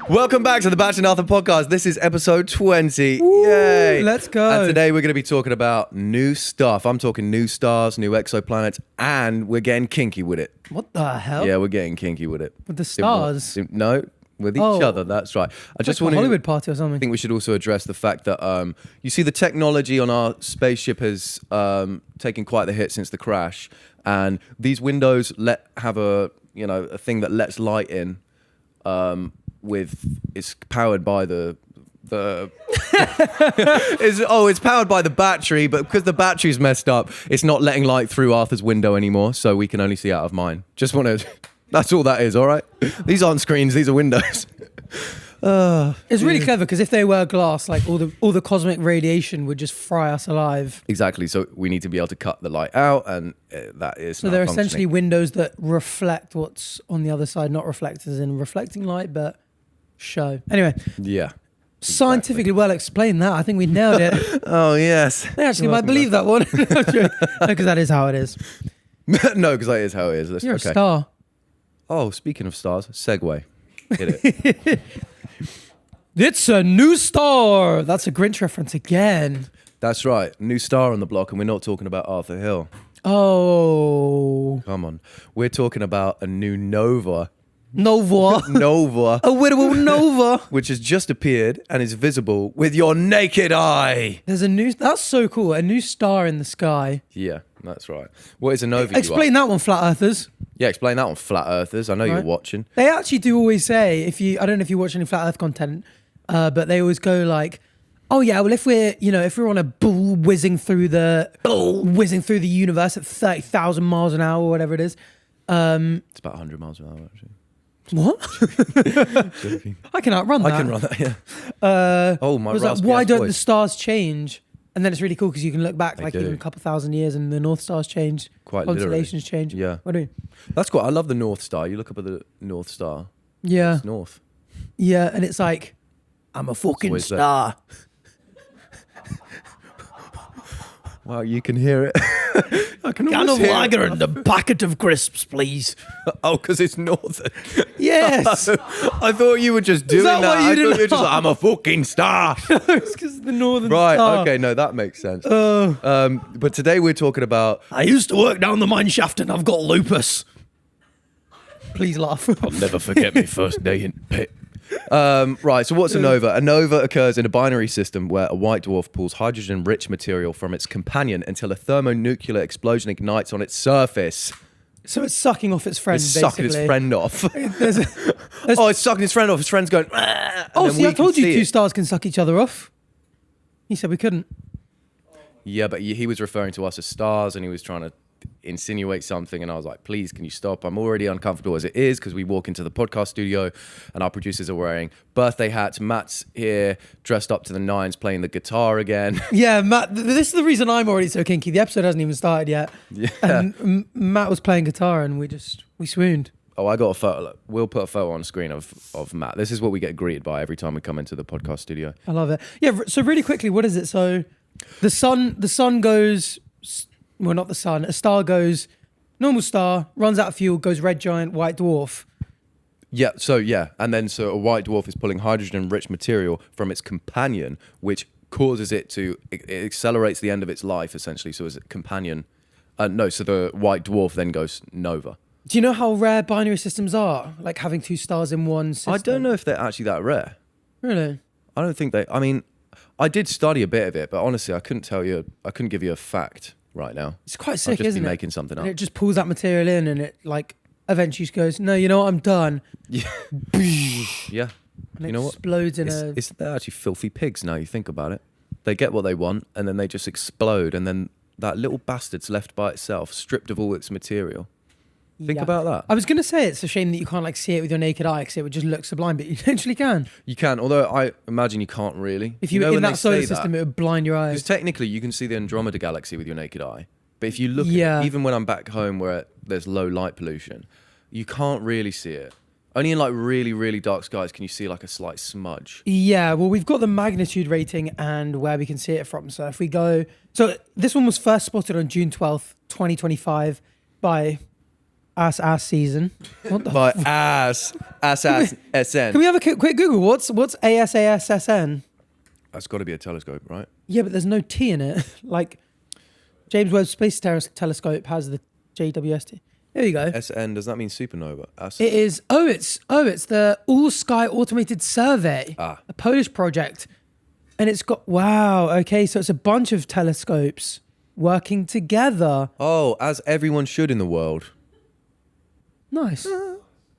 Welcome back to the Bach and Arthur podcast. This is episode 20. Ooh, yay! let's go. And today we're going to be talking about new stuff. I'm talking new stars, new exoplanets, and we're getting kinky with it. What the hell? Yeah, we're getting kinky with it. With the stars? No, with each other. That's right. I just want a Hollywood party or something. I think we should also address the fact that you see the technology on our spaceship has taken quite the hit since the crash, and these windows have a thing that lets light in. It's powered by it's powered by the battery, but because the battery's messed up, it's not letting light through Arthur's window anymore, so we can only see out of mine. That's all that is, all right? These aren't screens, these are windows. It's really clever because if they were glass, like all the cosmic radiation would just fry us alive. Exactly, so we need to be able to cut the light out, and that is so they're essentially windows that reflect what's on the other side, not reflect as in reflecting light, but show. Anyway. Yeah. Scientifically well explained that. I think we nailed it. Oh, yes. They actually might believe that one. Because that is how it is. No, because that is how it is. You're a star. Oh, speaking of stars, segue. Hit it. It's a new star. That's a Grinch reference again. That's right. New star on the block, and we're not talking about Arthur Hill. Oh. Come on. We're talking about a new Nova. Nova. A widow Nova. Which has just appeared and is visible with your naked eye. That's so cool. A new star in the sky. Yeah, that's right. What is a Nova? Explain that one, flat earthers. Yeah, explain that one, flat earthers. I know you're watching. They actually do always say, I don't know if you watch any flat earth content, but they always go like, oh yeah, well if we're on a bull whizzing through the universe at 30,000 miles an hour or whatever it is. It's about 100 miles an hour actually. What? I can outrun that. I can run that, yeah. My raspy why don't voice. the stars change? And then it's really cool because you can look back even a couple thousand years and the North Stars change. Quite constellations literally. change. Yeah. What do you mean? That's cool. I love the North Star. You look up at the North Star. Yeah. It's north. Yeah, and it's like, I'm a fucking star. Wow, you can hear it. I can Can of lager and a packet of crisps, please. Oh, because it's northern. Yes. I thought you were just doing that. What you I thought you did? were just like, I'm a fucking star. It's because the northern Right, star. okay, no, that makes sense. But today we're talking about... I used to work down the mine shaft and I've got lupus. Please laugh. I'll never forget my first day in pit. Right, so what's a nova? A nova occurs in a binary system where a white dwarf pulls hydrogen-rich material from its companion until a thermonuclear explosion ignites on its surface. So it's sucking off its friend, It's sucking its friend off. It's sucking its friend off. Its friend's going... I told you two stars can suck each other off. He said we couldn't. Yeah, but he was referring to us as stars and he was trying to insinuate something, and I was like, please, can you stop? I'm already uncomfortable as it is because we walk into the podcast studio and our producers are wearing birthday hats. Matt's here dressed up to the nines playing the guitar again. Yeah, Matt, this is the reason I'm already so kinky. The episode hasn't even started yet. Yeah. And Matt was playing guitar and we swooned. Oh, I got a photo. Look, we'll put a photo on screen of Matt. This is what we get greeted by every time we come into the podcast studio. I love it. Yeah, so really quickly, what is it? So the sun goes... Well, not the sun. A star goes, normal star, runs out of fuel, goes red giant, white dwarf. Yeah, and then a white dwarf is pulling hydrogen-rich material from its companion, which causes it accelerates the end of its life, essentially. So as a companion, so the white dwarf then goes nova. Do you know how rare binary systems are? Like having two stars in one system? I don't know if they're actually that rare. Really? I don't think I mean, I did study a bit of it, but honestly, I couldn't give you a fact right now. It's quite sick, isn't it? I'll just be making something up. And it just pulls that material in and it eventually just goes, no, you know what, I'm done. Yeah. Yeah. And you know what? Explodes in they're actually filthy pigs now you think about it. They get what they want and then they just explode and then that little bastard's left by itself, stripped of all its material. Think about that. I was going to say it's a shame that you can't see it with your naked eye because it would just look sublime, but you actually can. You can, although I imagine you can't really. If you were in that solar system, it would blind your eyes. Because technically you can see the Andromeda galaxy with your naked eye. But if you look at it, even when I'm back home where there's low light pollution, you can't really see it. Only in really, really dark skies can you see a slight smudge. Yeah, well, we've got the magnitude rating and where we can see it from. So if we go... So this one was first spotted on June 12th, 2025 by ass season. What the My ass SN. Can we have a quick Google? What's ASASSN? That's got to be a telescope, right? Yeah, but there's no T in it. Like James Webb Space Telescope has the JWST. There you go. SN, does that mean supernova? It is. It's the All Sky Automated Survey, a Polish project, and it's got okay. So it's a bunch of telescopes working together. Oh, as everyone should in the world. Nice.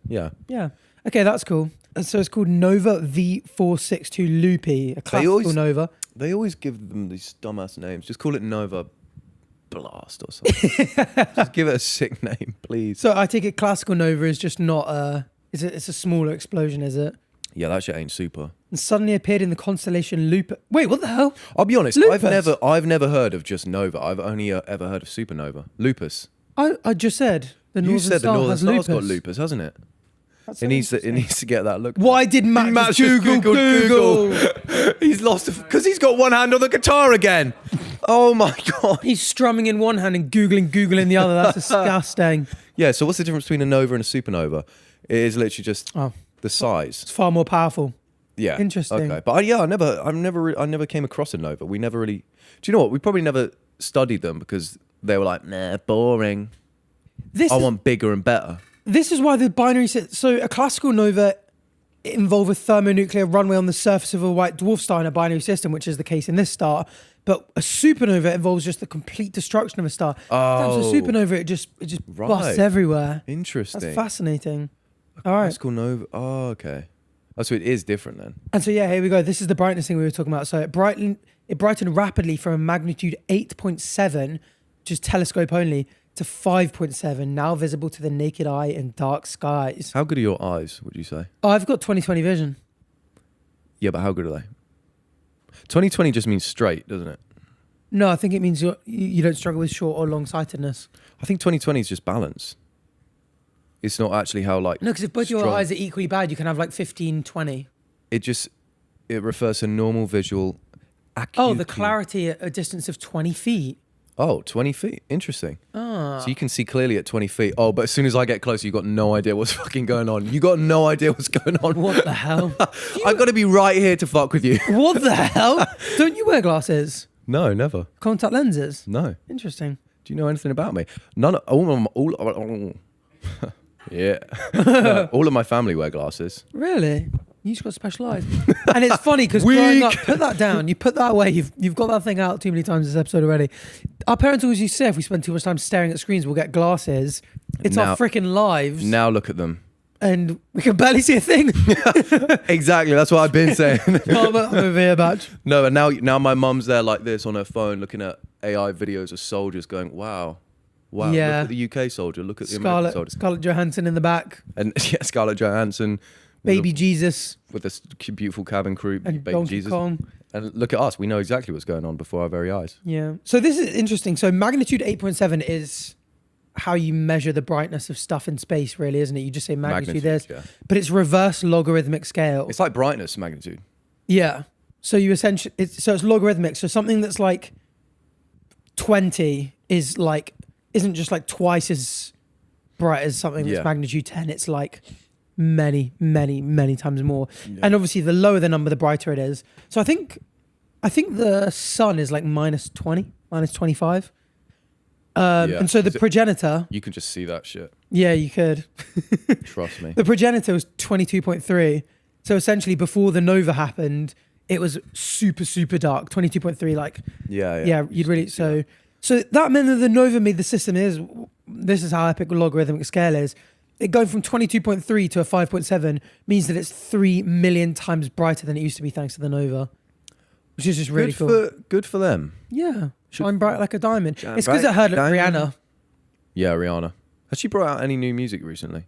Yeah. Yeah. Okay, that's cool. And so it's called Nova V462 Loopy, a classical Nova. They always give them these dumbass names. Just call it Nova Blast or something. Just give it a sick name, please. So I take it classical Nova is just not it's a smaller explosion, is it? Yeah, that shit ain't super. And suddenly appeared in the constellation Lupus. Wait, what the hell? I'll be honest, Lupus. I've never heard of just Nova. I've only ever heard of supernova. Lupus. I just said the Northern You said Star the Northern has Star's lupus. got lupus, hasn't it? That's It needs to get that look. Why did Matt just Google? He's lost because he's got one hand on the guitar again. Oh my god. He's strumming in one hand and Googling in the other. That's disgusting. Yeah, so what's the difference between a nova and a supernova? It is literally just the size. It's far more powerful. Yeah. Interesting. Okay. But I never came across a nova. We never really. Do you know what? We probably never studied them because they were like, nah, boring. I want bigger and better. This is why the binary... So a classical nova involve a thermonuclear runway on the surface of a white dwarf star in a binary system, which is the case in this star. But a supernova involves just the complete destruction of a star. Oh. So a supernova, it just busts everywhere. Interesting. That's fascinating. All right. Classical nova. Oh, okay. Oh, so it is different then. And so, yeah, here we go. This is the brightness thing we were talking about. So it brightened rapidly from a magnitude 8.7, which is telescope only, to 5.7, now visible to the naked eye in dark skies. How good are your eyes, would you say? Oh, I've got 20/20 vision. Yeah, but how good are they? 20/20 just means straight, doesn't it? No, I think it means you don't struggle with short or long-sightedness. I think 20/20 is just balance. It's not actually how like... No, because if both your eyes are equally bad, you can have like 15/20. It refers to normal visual acuity. Oh, the clarity at a distance of 20 feet. Oh, 20 feet. Interesting. Ah. So you can see clearly at 20 feet. Oh, but as soon as I get closer, you got no idea what's fucking going on. You got no idea what's going on. What the hell? I got to be right here to fuck with you. What the hell? Don't you wear glasses? No, never. Contact lenses? No. Interesting. Do you know anything about me? Yeah. No, all of my family wear glasses. Really? You just got special eyes. And it's funny because growing up, put that down. You put that away. You've got that thing out too many times this episode already. Our parents always used to say if we spend too much time staring at screens, we'll get glasses. It's our freaking lives. Now look at them. And we can barely see a thing. Exactly. That's what I've been saying. I'm a beer badge. No, and now my mum's there like this on her phone looking at AI videos of soldiers going, wow. Wow, yeah. Look at the UK soldier, look at the American soldier. Scarlett Johansson in the back. And yeah, Scarlett Johansson. Baby Jesus. With this beautiful cabin crew. And Baby Donkey Jesus. Kong. And look at us, we know exactly what's going on before our very eyes. Yeah. So this is interesting. So magnitude 8.7 is how you measure the brightness of stuff in space, really, isn't it? You just say magnitude. Yeah. But it's reverse logarithmic scale. It's like brightness magnitude. Yeah. So you essentially, it's logarithmic. So something that's like 20 isn't just like twice as bright as something that's magnitude 10. It's like many, many, many times more. Yeah. And obviously the lower the number, the brighter it is. So I think the sun is like minus 20, minus 25. And so the progenitor... You can just see that shit. Yeah, you could. Trust me. The progenitor was 22.3. So essentially before the nova happened, it was super, super dark. 22.3, like... Yeah, you'd really... So that meant that the nova made the system is... This is how epic logarithmic scale is. It going from 22.3 to a 5.7 means that it's 3 million times brighter than it used to be thanks to the nova. Which is just really cool. Good for them. Yeah. Shine bright like a diamond. It's because I heard Rihanna. Yeah, Rihanna. Has she brought out any new music recently?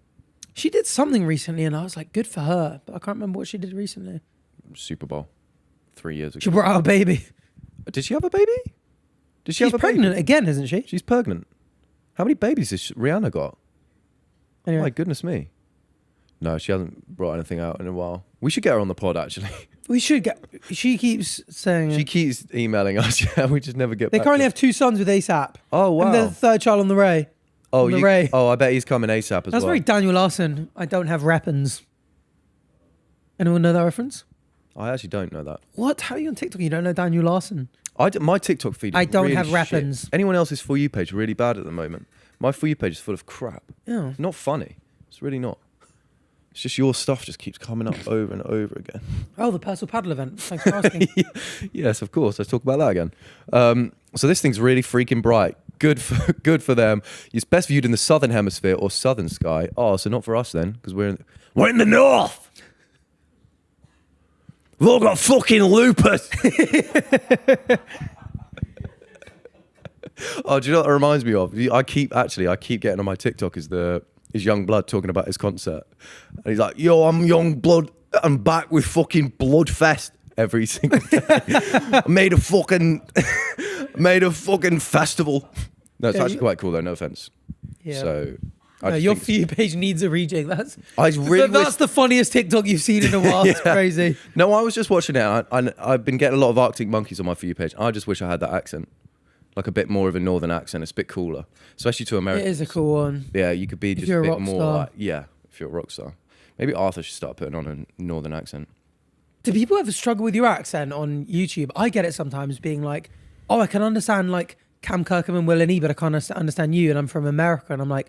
She did something recently and I was like, good for her. But I can't remember what she did recently. Super Bowl. 3 years ago. She brought out a baby. Did she have a baby? She's pregnant again, isn't she? She's pregnant. How many babies has Rihanna got? Anyway. My goodness me. No, she hasn't brought anything out in a while. We should get her on the pod, actually. We should get... She keeps saying... She keeps emailing us. Yeah, we just never get They back currently have 2 sons with ASAP. Oh, wow. And they're the 3rd child on the way. Oh, on the Ray. I bet he's coming ASAP as well. That's very Daniel Larson. I don't have weapons. Anyone know that reference? I actually don't know that. What? How are you on TikTok? You don't know Daniel Larson? My TikTok feed is I don't really have shit. weapons. Anyone else's For You page really bad at the moment. My For You page is full of crap. Yeah. Not funny. It's really not. It's just your stuff just keeps coming up over and over again. Oh, the personal paddle event. Thanks for asking. Yes, of course. Let's talk about that again. So this thing's really freaking bright. Good for them. It's best viewed in the southern hemisphere or southern sky. Oh, so not for us then, because we're in the north. We've all got fucking lupus. Oh, do you know what it reminds me of? I keep getting on my TikTok is Young Blood talking about his concert. And he's like, yo, I'm Young Blood. I'm back with fucking Bloodfest every single day. I made a fucking festival. No, it's actually quite cool though, no offense. Yeah. So Your For You page needs a rejig. That's that's the funniest TikTok you've seen in a while. It's crazy. No, I was just watching it. I've been getting a lot of Arctic Monkeys on my For You page. I just wish I had that accent. Like a bit more of a northern accent. It's a bit cooler. Especially to Americans. It is a cool one. Yeah, you could be just you're a a bit rock more star. like, yeah, if you're a rock star. Maybe Arthur should start putting on a northern accent. Do people ever struggle with your accent on YouTube? I get it sometimes being like, oh, I can understand like Cam Kirkham and Will and E, but I can't understand you and I'm from America. And I'm like,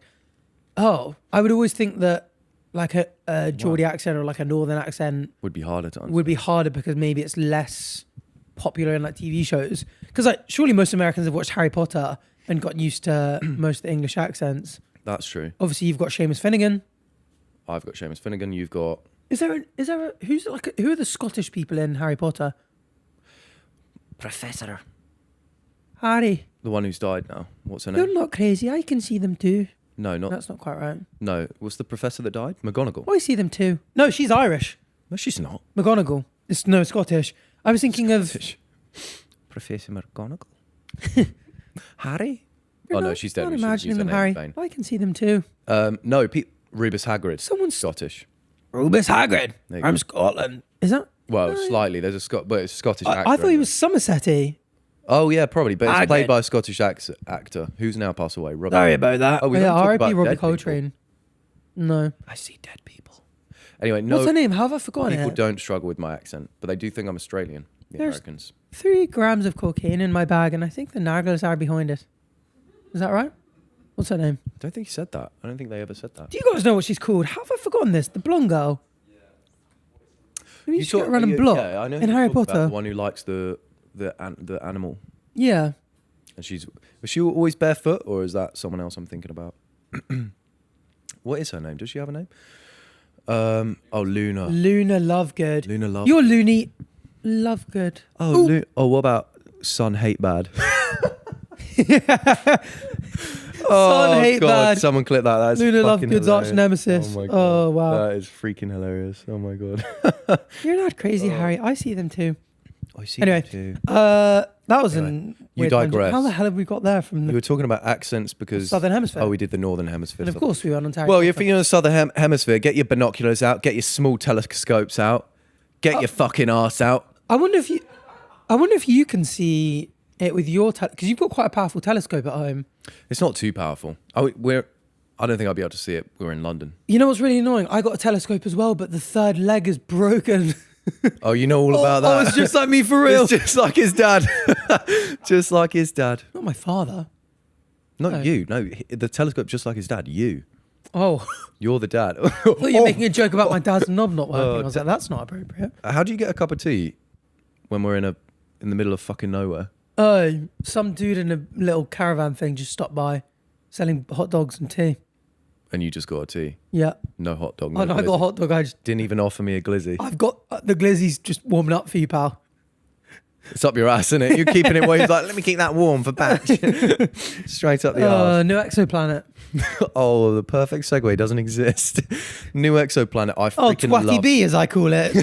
oh, I would always think that like a Geordie accent or like a northern accent Would be harder to understand. would be harder because maybe it's less popular in like TV shows. Because like surely most Americans have watched Harry Potter and gotten used to most of the English accents. That's true. Obviously, you've got Seamus Finnegan. I've got Seamus Finnegan. You've got... Who are the Scottish people in Harry Potter? Professor. Harry. The one who's died now. What's her name? You're not crazy. I can see them too. No, not... That's not quite right. No. What's the professor that died? McGonagall. Oh, I see them too. No, she's Irish. No, she's not. McGonagall. It's no Scottish. I was thinking of... Professor McGonagall. Harry? You're Oh, no, not- she's dead. Not We shouldn't imagining use her them, name Harry. in vain. I can see them too. No, Rubus Hagrid. Someone's- Scottish. Rubus Hagrid. There you go. I'm Scotland. Is that? Well, slightly. There's a but it's a Scottish actor. I thought he anyway. was Somerset-y. Oh yeah, probably. But it's Hagrid. played by a Scottish actor who's now passed away. Robbie. Sorry about that. Oh, we yeah, don't talk R.I.P. about Robbie dead people. Coltrane. No. I see dead people. Anyway, no. What's her name? How have I forgotten People it? don't struggle with my accent, but they do think I'm Australian. The There's- Americans. 3 grams of cocaine in my bag, and I think the Naggles are behind it. Is that right? What's her name? I don't think he said that. I don't think they ever said that. Do you guys know what she's called? How have I forgotten this? The blonde girl. Maybe you talk- get around and block yeah, I know in who Harry you talk about, Potter. the one who likes the animal, Yeah. and was she always barefoot, or is that someone else I'm thinking about? What is her name? Does she have a name? Luna. Luna Lovegood. Luna Lovegood. You're Looney Lovegood. What about Son Hate Bad? Son Hate God, Bad. someone clip that. That's Luna fucking Lovegood's arch hilarious. nemesis. Oh my God. Oh, wow. That is freaking hilarious. Oh my God. You're not crazy, Harry. I see them too. I see Anyway, you too. that was Anyway, an you weird tangent. digress. How the hell have we got there from You the were talking about accents because... Southern Hemisphere? Oh, we did the Northern Hemisphere. And of stuff. course we went on Harry Well, Potter. if you're in the Southern Hemisphere, get your binoculars out, get your small telescopes out, get your fucking arse out. I wonder if you can see it with your because you've got quite a powerful telescope at home. It's not too powerful. I don't think I'll be able to see it. We're in London. You know what's really annoying? I got a telescope as well, but the third leg is broken. Oh, you know all about that. Oh, it's just like me for real. It's just like his dad. Just like his dad. Not my father. Not No. you. No, the telescope just like his dad. You. Oh, You're the dad. I thought you were making a joke about my dad's knob not working. I was like, that's not appropriate. How do you get a cup of tea when we're in the middle of fucking nowhere? Oh, some dude in a little caravan thing just stopped by selling hot dogs and tea. And you just got a tea. Yeah. No hot dog. Oh, no, I got a hot dog. Didn't even offer me a glizzy. I've got the glizzy's just warming up for you, pal. It's up your ass, isn't it? You're keeping it where he's like, let me keep that warm for batch. Straight up the arse. New exoplanet. Oh, the perfect segue doesn't exist. New exoplanet. I Oh, freaking Twatty love. B, as I call it.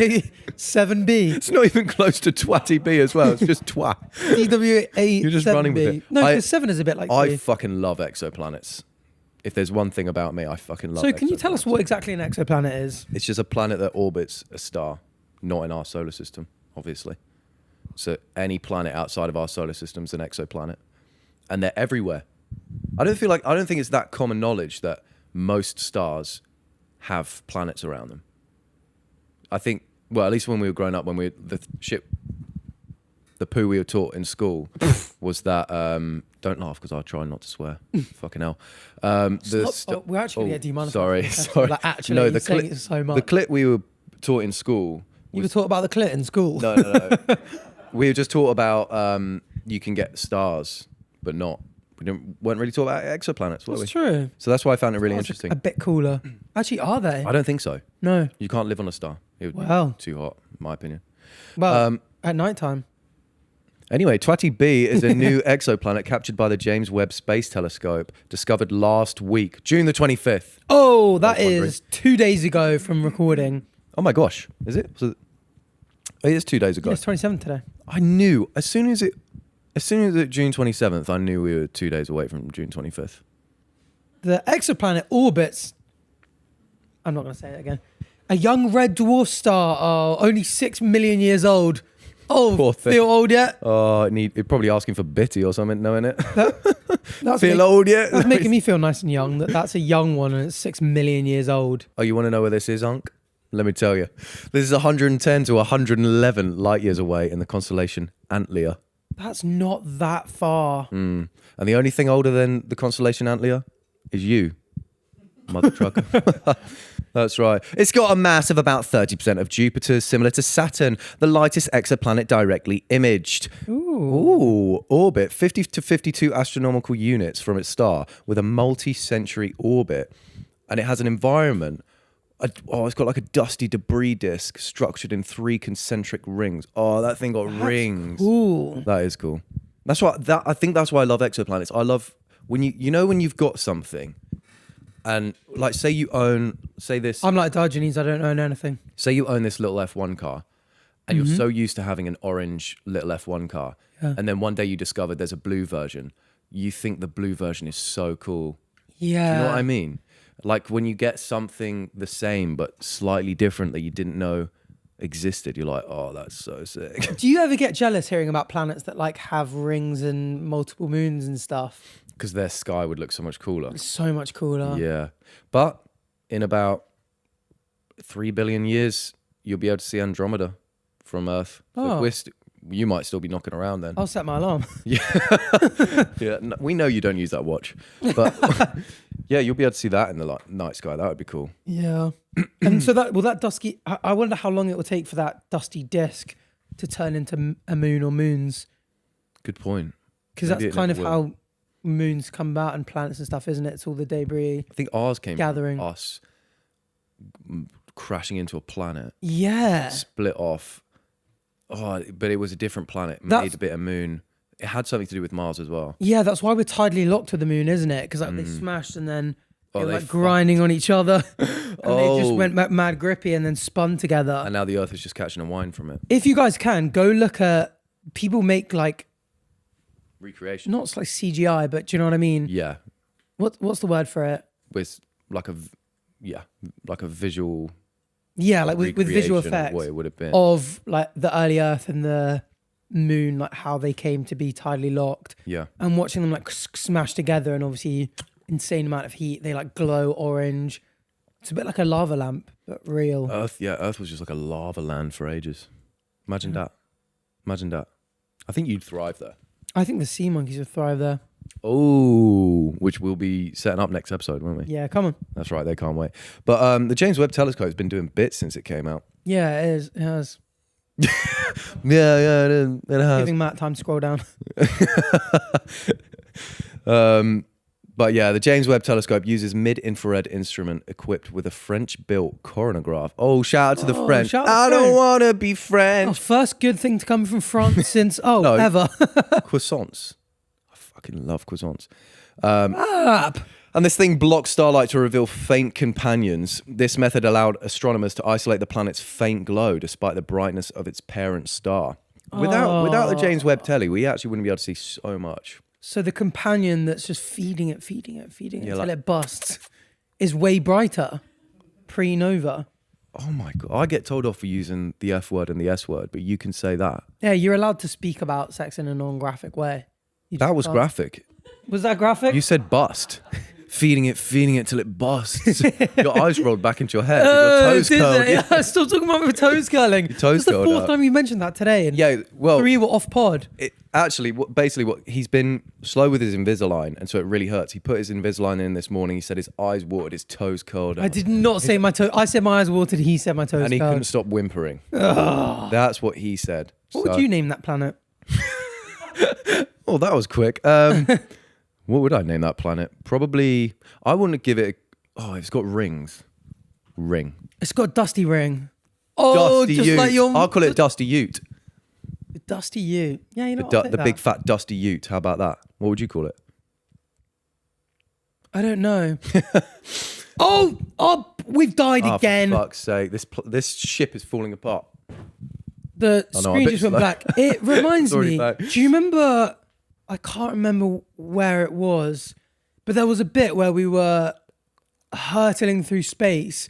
TWA7B. It's not even close to Twatty B as well. It's just twat. TWA7B. You're just running with it. No, because 7 is a bit like I 3. fucking love exoplanets. If there's one thing about me, I fucking love So can you tell us exoplanets. what exactly an exoplanet is? It's just a planet that orbits a star, not in our solar system, obviously. So any planet outside of our solar system is an exoplanet. And they're everywhere. I don't think it's that common knowledge that most stars have planets around them. I think, well, at least when we were growing up, when the poo we were taught in school was that, don't laugh because I try not to swear. Fucking hell. We're actually going to get demonetized. Sorry. Like, actually, no, saying it so much. the clip we were taught in school. You were taught about the clit in school? No. We were just taught about you can get stars, but not. Weren't really taught about exoplanets, were we? That's true. So that's why I found it really interesting. A bit cooler. Actually, are they? I don't think so. No. You can't live on a star. It would be too hot, in my opinion. Well, at night time. Anyway, Twatty B is a new exoplanet captured by the James Webb Space Telescope, discovered last week, June the 25th. Oh, that is 2 days ago from recording. Oh my gosh, is it? It is 2 days ago. Yeah, it's 27th today. I knew as soon as it June 27th, I knew we were 2 days away from June 25th. The exoplanet orbits. I'm not going to say it again. A young red dwarf star, only 6 million years old. Oh, feel old yet? Oh, you're probably asking for Bitty or something, knowing it. That's feel old yet? That's making me feel nice and young. That's a young one and it's 6 million years old. Oh, you want to know where this is, Unc? Let me tell you. This is 110 to 111 light years away in the constellation Antlia. That's not that far. And the only thing older than the constellation Antlia is you, mother trucker. That's right. It's got a mass of about 30% of Jupiter's, similar to Saturn, the lightest exoplanet directly imaged. Ooh. Orbit, 50 to 52 astronomical units from its star, with a multi-century orbit. And it has an environment. It's got like a dusty debris disk structured in 3 concentric rings. Oh, that thing got rings. Cool. That is cool. That's why I think that's why I love exoplanets. I love when when you've got something, and like say this. I'm like Diogenes. I don't own anything. Say you own this little F1 car, and you're so used to having an orange little F1 car, and then one day you discover there's a blue version. You think the blue version is so cool. Yeah. Do you know what I mean? Like when you get something the same but slightly different that you didn't know existed, you're like, oh, that's so sick. Do you ever get jealous hearing about planets that like have rings and multiple moons and stuff? Because their sky would look so much cooler. It's so much cooler. Yeah. But in about 3 billion years, you'll be able to see Andromeda from Earth. So you might still be knocking around then. I'll set my alarm. Yeah. Yeah. No, we know you don't use that watch. But yeah, you'll be able to see that in the night sky. That would be cool. Yeah. And so that dusky, I wonder how long it will take for that dusty disk to turn into a moon or moons. Good point. Because that's kind of how moons come about and planets and stuff, isn't it? It's all the debris. I think ours came gathering. from us crashing into a planet. Yeah. Split off. Oh, but it was a different planet. Made a bit of moon. It had something to do with Mars as well. Yeah, that's why we're tidally locked to the moon, isn't it? Because they smashed and then they were like grinding on each other. And they just went mad grippy and then spun together. And now the Earth is just catching a wine from it. If you guys can, go look at... People make like... Recreation. Not like CGI, but do you know what I mean? Yeah. What's the word for it? With like a visual... Yeah, like with visual effects. What it would have been. Of like the early Earth and the moon, like how they came to be tidally locked. Yeah. And watching them like smash together and obviously insane amount of heat. They like glow orange. It's a bit like a lava lamp, but real. Earth was just like a lava land for ages. Imagine that. I think you'd thrive there. I think the sea monkeys would thrive there. Oh, which we'll be setting up next episode, won't we? Yeah, come on. That's right, they can't wait. But the James Webb Telescope's been doing bits since it came out. Yeah, it is. It has. Yeah, it has. Giving Matt time to scroll down. But yeah, the James Webb Telescope uses mid-infrared instrument equipped with a French-built coronagraph. Oh, shout out to the French. I don't want to be French. Oh, first good thing to come from France since, ever. Croissants. I fucking love croissants. And this thing blocks starlight to reveal faint companions. This method allowed astronomers to isolate the planet's faint glow despite the brightness of its parent star. Without the James Webb Telly, we actually wouldn't be able to see so much. So the companion that's just feeding it until it busts is way brighter pre-nova. Oh my God. I get told off for using the F word and the S word, but you can say that. Yeah, you're allowed to speak about sex in a non-graphic way. That was graphic. Was that graphic? You said bust. Feeding it till it busts. Your eyes rolled back into your head. Your toes curled. Yeah, I'm still talking about my toes curling. Your toes That's the curled fourth up. time you mentioned that today. And Yeah, well, 3 were off pod. Actually, what he's been slow with his Invisalign, and so it really hurts. He put his Invisalign in this morning. He said his eyes watered, his toes curled. I did not say my toes. I said my eyes watered. He said my toes and he curled. couldn't stop whimpering. That's what he said. What would you name that planet? Oh, that was quick. What would I name that planet? Probably, I wouldn't give it. It's got rings. Ring. It's got Dusty Ring. Oh, Dusty just Ute. like your I'll call it Dusty Ute. Dusty Ute. Yeah, you know what? The big fat Dusty Ute. How about that? What would you call it? I don't know. We've died again. For fuck's sake! This ship is falling apart. The I know, screen a bit just went slow. black. It reminds already me. back. Do you remember? I can't remember where it was, but there was a bit where we were hurtling through space,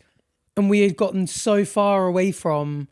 and we had gotten so far away from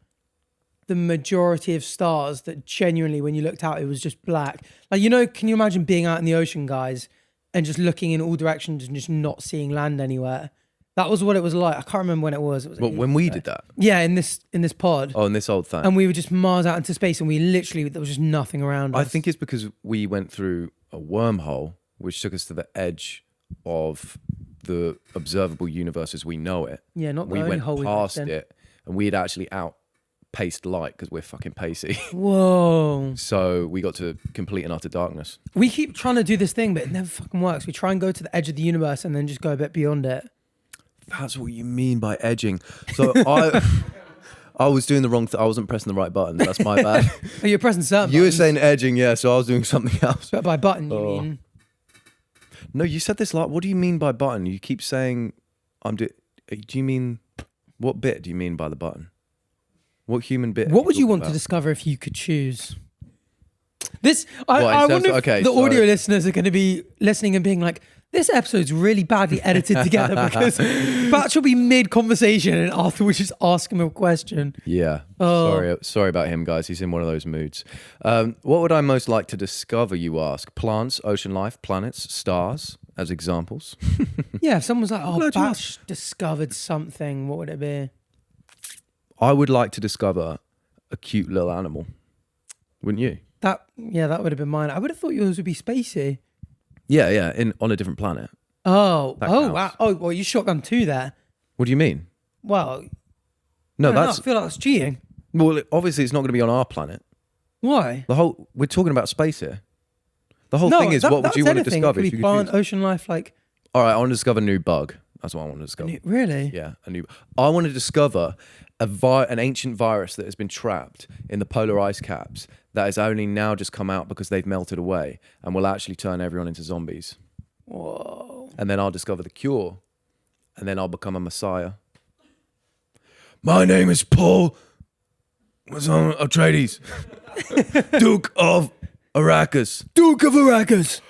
the majority of stars that genuinely, when you looked out, it was just black. Like, you know, can you imagine being out in the ocean, guys, and just looking in all directions and just not seeing land anywhere? That was what it was like. I can't remember when it was. It was When we did that? Yeah, in this pod. Oh, in this old thing. And we were just miles out into space, and we literally, there was just nothing around us. I think it's because we went through a wormhole, which took us to the edge of the observable universe as we know it. Yeah, not the we only went hole we past went in. it, and we had actually outpaced light because we're fucking pacey. Whoa. So we got to complete and utter darkness. We keep trying to do this thing, but it never fucking works. We try and go to the edge of the universe and then just go a bit beyond it. That's what you mean by edging. So I was doing the wrong thing. I wasn't pressing the right button. That's my bad. Oh, you're pressing certain You were buttons. saying edging, yeah. So I was doing something else. But by button, you Oh. mean? No, you said this like. What do you mean by button? You keep saying do you mean what bit do you mean by the button? What human bit? What would you want about? to discover if you could choose? This, What, in I terms wonder of- if okay, the so- audio listeners are going to be listening and being like, this episode's really badly edited together because Batch will be mid-conversation and Arthur would just ask him a question. Yeah. Oh. Sorry about him, guys. He's in one of those moods. What would I most like to discover, you ask? Plants, ocean life, planets, stars, as examples. Yeah, if someone's like, oh, Glad you Batch discovered something, what would it be? I would like to discover a cute little animal. Wouldn't you? That would have been mine. I would have thought yours would be spacey. Yeah, on a different planet. Oh, That wow. counts. Oh, well, you shotgun two there. What do you mean? Well, No, I don't know, that's I feel like that's cheating. well. Obviously, it's not going to be on our planet. Why? We're talking about space here. The whole thing is, what would that's you want to anything. discover It could if be you plant, could choose? ocean life, like All right, I want to discover a new bug. That's what I want to discover. really? Yeah, I want to discover an ancient virus that has been trapped in the polar ice caps that has only now just come out because they've melted away and will actually turn everyone into zombies. Whoa. And then I'll discover the cure, and then I'll become a messiah. My name is Paul. What's on Atreides? Duke of Arrakis. Duke of Arrakis.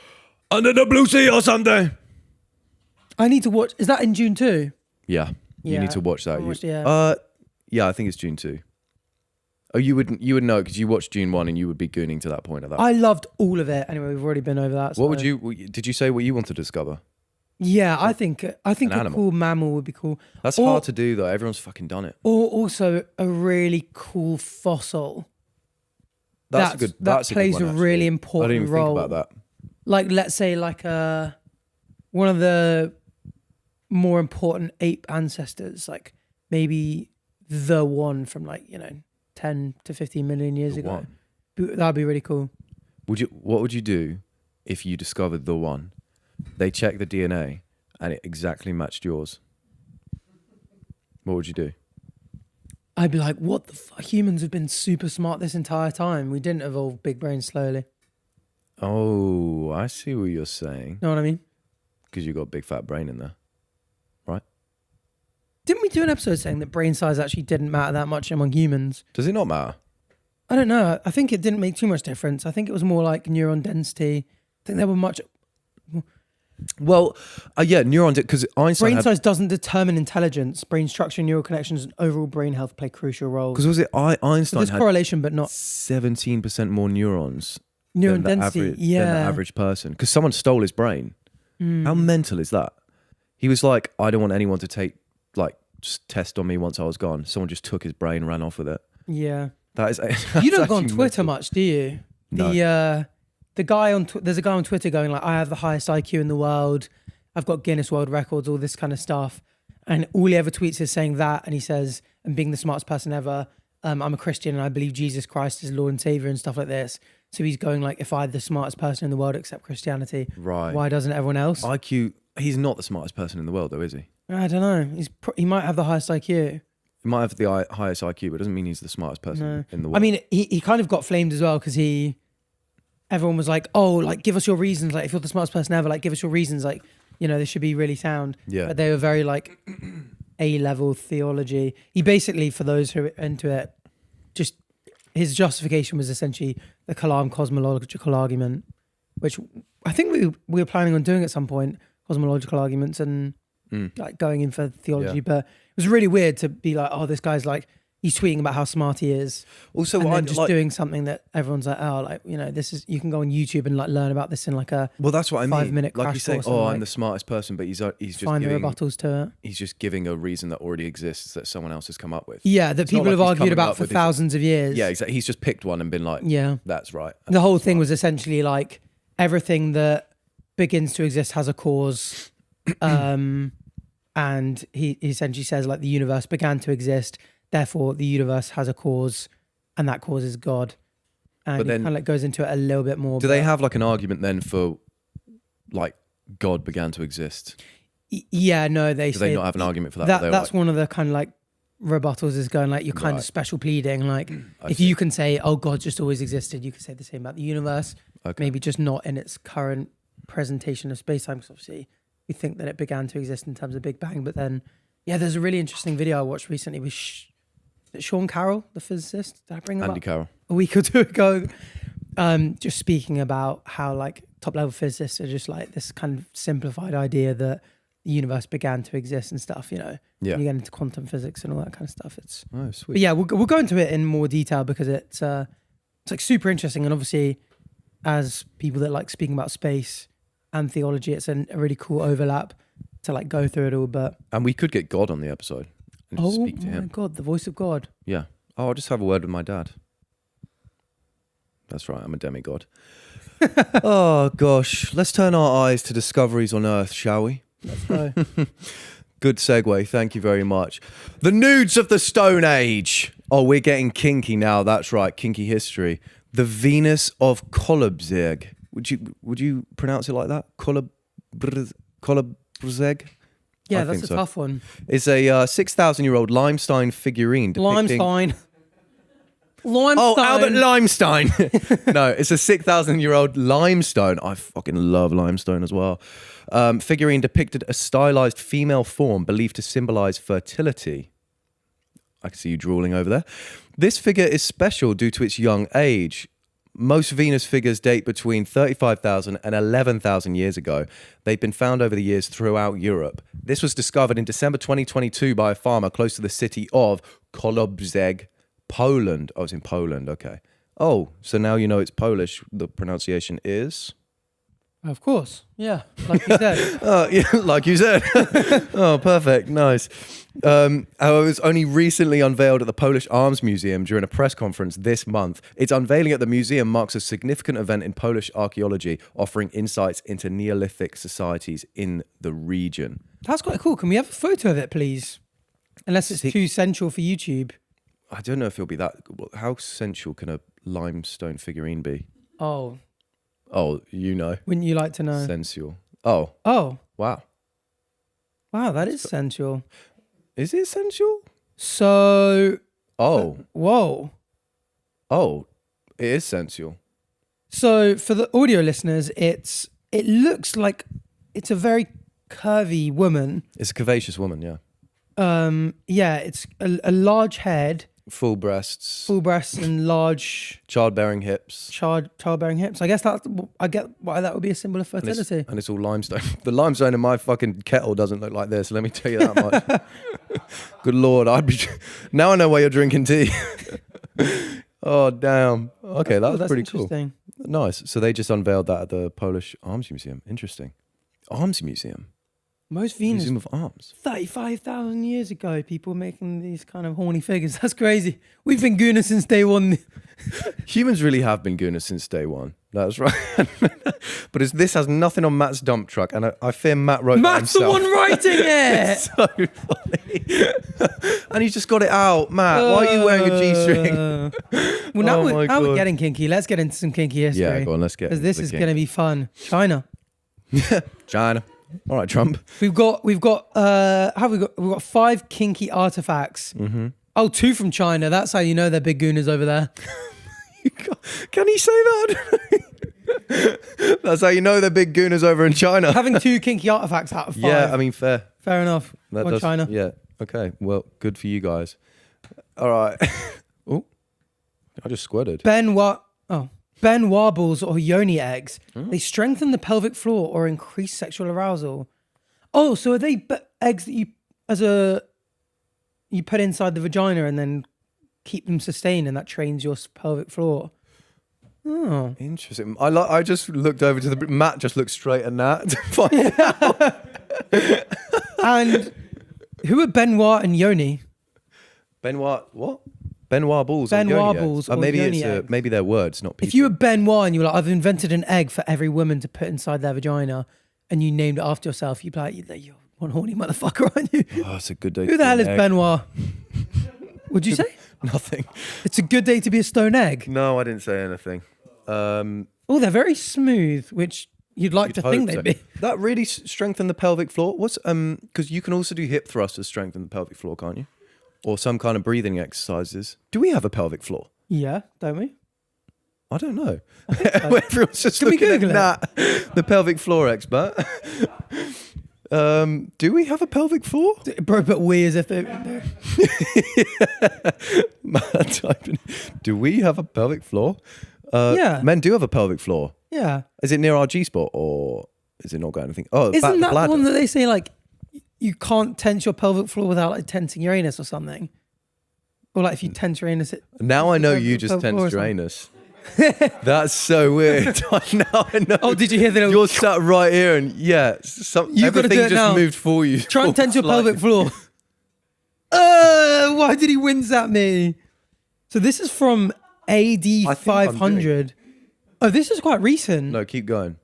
Under the blue sea or something. I need to watch. Is that in June too? Yeah, you Yeah, need to watch that. I watched it, yeah. I think it's June 2. Oh, you would know because you watched June 1 and you would be gooning to that point of that. I loved all of it. Anyway, we've already been over that. What would so- you? Did you say what you want to discover? Yeah, I think a animal. cool mammal would be cool. That's Or- hard to do though. Everyone's fucking done it. Or also a really cool fossil. That's a good. That That's plays a, good one, a really actually. important I didn't even role. think about that. Like, let's say, like one of the more important ape ancestors, like maybe the one from 10 to 15 million years The ago. one. That'd be really cool. What would you do if you discovered the one? They checked the DNA and it exactly matched yours. What would you do? I'd be like, what the fuck? Humans have been super smart this entire time. We didn't evolve big brain slowly. Oh, I see what you're saying. Know what I mean? Because you got a big fat brain in there, right? Didn't we do an episode saying that brain size actually didn't matter that much among humans? Does it not matter? I don't know. I think it didn't make too much difference. I think it was more like neuron density. I think there were much... Well, yeah, neurons, because Einstein Brain had... size doesn't determine intelligence. Brain structure, neural connections, and overall brain health play crucial roles. Because was it So Einstein there's had correlation, but not... 17% more neurons neuron than density. than the average person. Because someone stole his brain. How mental is that? He was like, I don't want anyone to take just test on me once I was gone. Someone just took his brain and ran off with it. Yeah. That is. You don't go on Twitter much, do you? No. The guy there's a guy on Twitter going like, I have the highest IQ in the world. I've got Guinness World Records, all this kind of stuff. And all he ever tweets is saying that. And he says, and being the smartest person ever, I'm a Christian and I believe Jesus Christ is Lord and Savior and stuff like this. So he's going like, if I'm the smartest person in the world except Christianity, right? Why doesn't everyone else? IQ. He's not the smartest person in the world, though, is he? I don't know. He might have the highest IQ. He might have the highest IQ, but it doesn't mean he's the smartest person in the world. I mean, he kind of got flamed as well because everyone was like, oh, like, give us your reasons. Like, if you're the smartest person ever, like, give us your reasons. Like, you know, this should be really sound. Yeah. But they were very like A-level theology. He basically, for those who are into it, just his justification was essentially the Kalam cosmological argument, which I think we were planning on doing at some point, cosmological arguments and like going in for theology. But it was really weird to be like, oh, this guy's like, he's tweeting about how smart he is. Also, and then just doing something that everyone's like, oh, like, you know, this is, you can go on YouTube and like learn about this in like a that's what I mean. 5-minute crash like you say, course. oh, I'm the smartest person, but he's just find giving the rebuttals to it. He's just giving a reason that already exists that someone else has come up with. Yeah, that people have argued about for thousands of years. Yeah, exactly. He's just picked one and been like, yeah, that's right. The whole thing was essentially like everything that begins to exist has a cause. And he essentially says like the universe began to exist, therefore the universe has a cause, and that cause is God. And but then kind of like goes into it a little bit more. Do they have like an argument then for like God began to exist? Yeah, no, they do they not have an argument for that? That's like, one of the kind of like rebuttals is going like you're kind of special pleading. Like if you can say, oh, God just always existed, you can say the same about the universe. Okay. Maybe just not in its current presentation of space-time, because obviously we think that it began to exist in terms of Big Bang. But then, yeah, there's a really interesting video I watched recently with Sean Carroll, the physicist. Did I bring him Andy up? Carroll. A week or two ago. Just speaking about how like top-level physicists are just like this kind of simplified idea that the universe began to exist and stuff, you know. Yeah. You get into quantum physics and all that kind of stuff. It's sweet. But yeah, we'll go into it in more detail because it's like super interesting, and obviously as people that like speaking about space and theology, it's a really cool overlap to like go through it all. And we could get God on the episode and just speak to him. Oh my God, the voice of God. Yeah. Oh, I'll just have a word with my dad. That's right, I'm a demigod. Oh gosh, let's turn our eyes to discoveries on Earth, shall we? Let's go. Good segue, thank you very much. The nudes of the Stone Age. Oh, we're getting kinky now, that's right, kinky history. The Venus of Kolobzeg. Would you pronounce it like that? Kolobzeg? Yeah, that's a tough one. It's a 6,000-year-old limestone figurine depicting... Limestone. Oh, Albert Limestone. No, it's a 6,000-year-old limestone. I fucking love limestone as well. Figurine depicted a stylized female form believed to symbolize fertility. I can see you drooling over there. This figure is special due to its young age. Most Venus figures date between 35,000 and 11,000 years ago. They've been found over the years throughout Europe. This was discovered in December 2022 by a farmer close to the city of Kolobzeg, Poland. Oh, it's in Poland, okay. Oh, so now you know it's Polish. The pronunciation is... Of course, yeah, like you said. Yeah, like you said. Oh, perfect, nice. It was only recently unveiled at the Polish Arms Museum during a press conference this month. Its unveiling at the museum marks a significant event in Polish archaeology, offering insights into Neolithic societies in the region. That's quite cool. Can we have a photo of it, please? Unless it's too sensual for YouTube. I don't know if it'll be that... How sensual can a limestone figurine be? Oh, you know. Wouldn't you like to know? Sensual. Oh. Wow. Wow, that is sensual. Is it sensual? So... whoa. Oh, it is sensual. So for the audio listeners, it looks like it's a very curvy woman. It's a curvaceous woman, yeah. Yeah, it's a large head. Full breasts and large childbearing hips. Childbearing hips. I get why that would be a symbol of fertility. And it's all limestone. The limestone in my fucking kettle doesn't look like this. Let me tell you that much. Good Lord, now I know why you're drinking tea. Oh damn. Okay, that's pretty cool. Nice. So they just unveiled that at the Polish Arms Museum. Interesting. Arms Museum. Most Venus. Museum of Arms. 35,000 years ago, people were making these kind of horny figures. That's crazy. We've been gooners since day one. Humans really have been gooners since day one. That's right. But this has nothing on Matt's dump truck, and I fear Matt wrote Matt's that the himself. one writing it. It's so funny. And he's just got it out. Matt, why are you wearing a G-string? Well, now, Oh my now we're God. getting kinky. Let's get into some kinky history. Yeah, go on, let's get Because this into is the going to be fun. China. China. All right, Trump. We've got we've got 5 kinky artifacts. Mm-hmm. Oh, 2 from China. That's how you know they're big gooners over there. Can he say that? That's how you know they're big gooners over in China. Having 2 kinky artifacts out of 5. Yeah, I mean, fair. Fair enough. That Or does- China. Yeah. Okay. Well, good for you guys. All right. Oh, I just squirted. Ben warbles or yoni eggs. They strengthen the pelvic floor or increase sexual arousal. Oh, so are they eggs that you put inside the vagina and then keep them sustained, and that trains your pelvic floor? Oh, Interesting. I just looked over to Matt. Just looked straight at Nat to find out. and who are Benoit and Yoni? Benoit. What? Benoit balls. Benoit or yoni eggs? balls or maybe yoni it's eggs. maybe they're words, not people. If you were Benoit and you were like, I've invented an egg for every woman to put inside their vagina, and you named it after yourself, you'd be like, you're one horny motherfucker, aren't you? Oh, it's a good day. Who the hell is Benoit? Would you say? Nothing. It's a good day to be a stone egg. No, I didn't say anything. Oh, they're very smooth, which you'd like to think they'd be. That really strengthened the pelvic floor. What's because you can also do hip thrusts to strengthen the pelvic floor, can't you? Or some kind of breathing exercises. Do we have a pelvic floor? Yeah, don't we? I don't know. So. Everyone's just Can we looking at Google Nat, the pelvic floor expert. Do we have a pelvic floor? Bro, but we as if they Matt typing. Do we have a pelvic floor? Yeah. Men do have a pelvic floor. Yeah. Is it near our G spot or is it not got anything? Oh, Isn't that the bladder. one that they say like you can't tense your pelvic floor without like tensing your anus or something? Or like if you tense your anus, Now I know pelvic- you just pelvic floor or tensed your something. anus. That's so weird. Now I know. Oh, did you hear that? You're sat right here and yeah, You gotta everything do it just now. moved for you. Try and tense your pelvic floor. Why did he wince at me? So this is from AD think I'm 500. Oh, this is quite recent. No, keep going.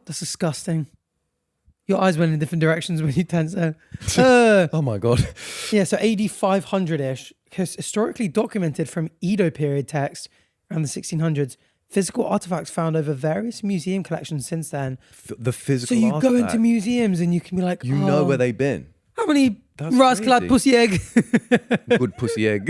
That's disgusting. Your eyes went in different directions when you tense it. Oh my God. Yeah, so AD 500-ish, historically documented from Edo period text around the 1600s. Physical artifacts found over various museum collections since then. The physical So you go into artifact. museums and you can be like, You know where they've been. how many That's rascal crazy. pussy egg? Good pussy egg.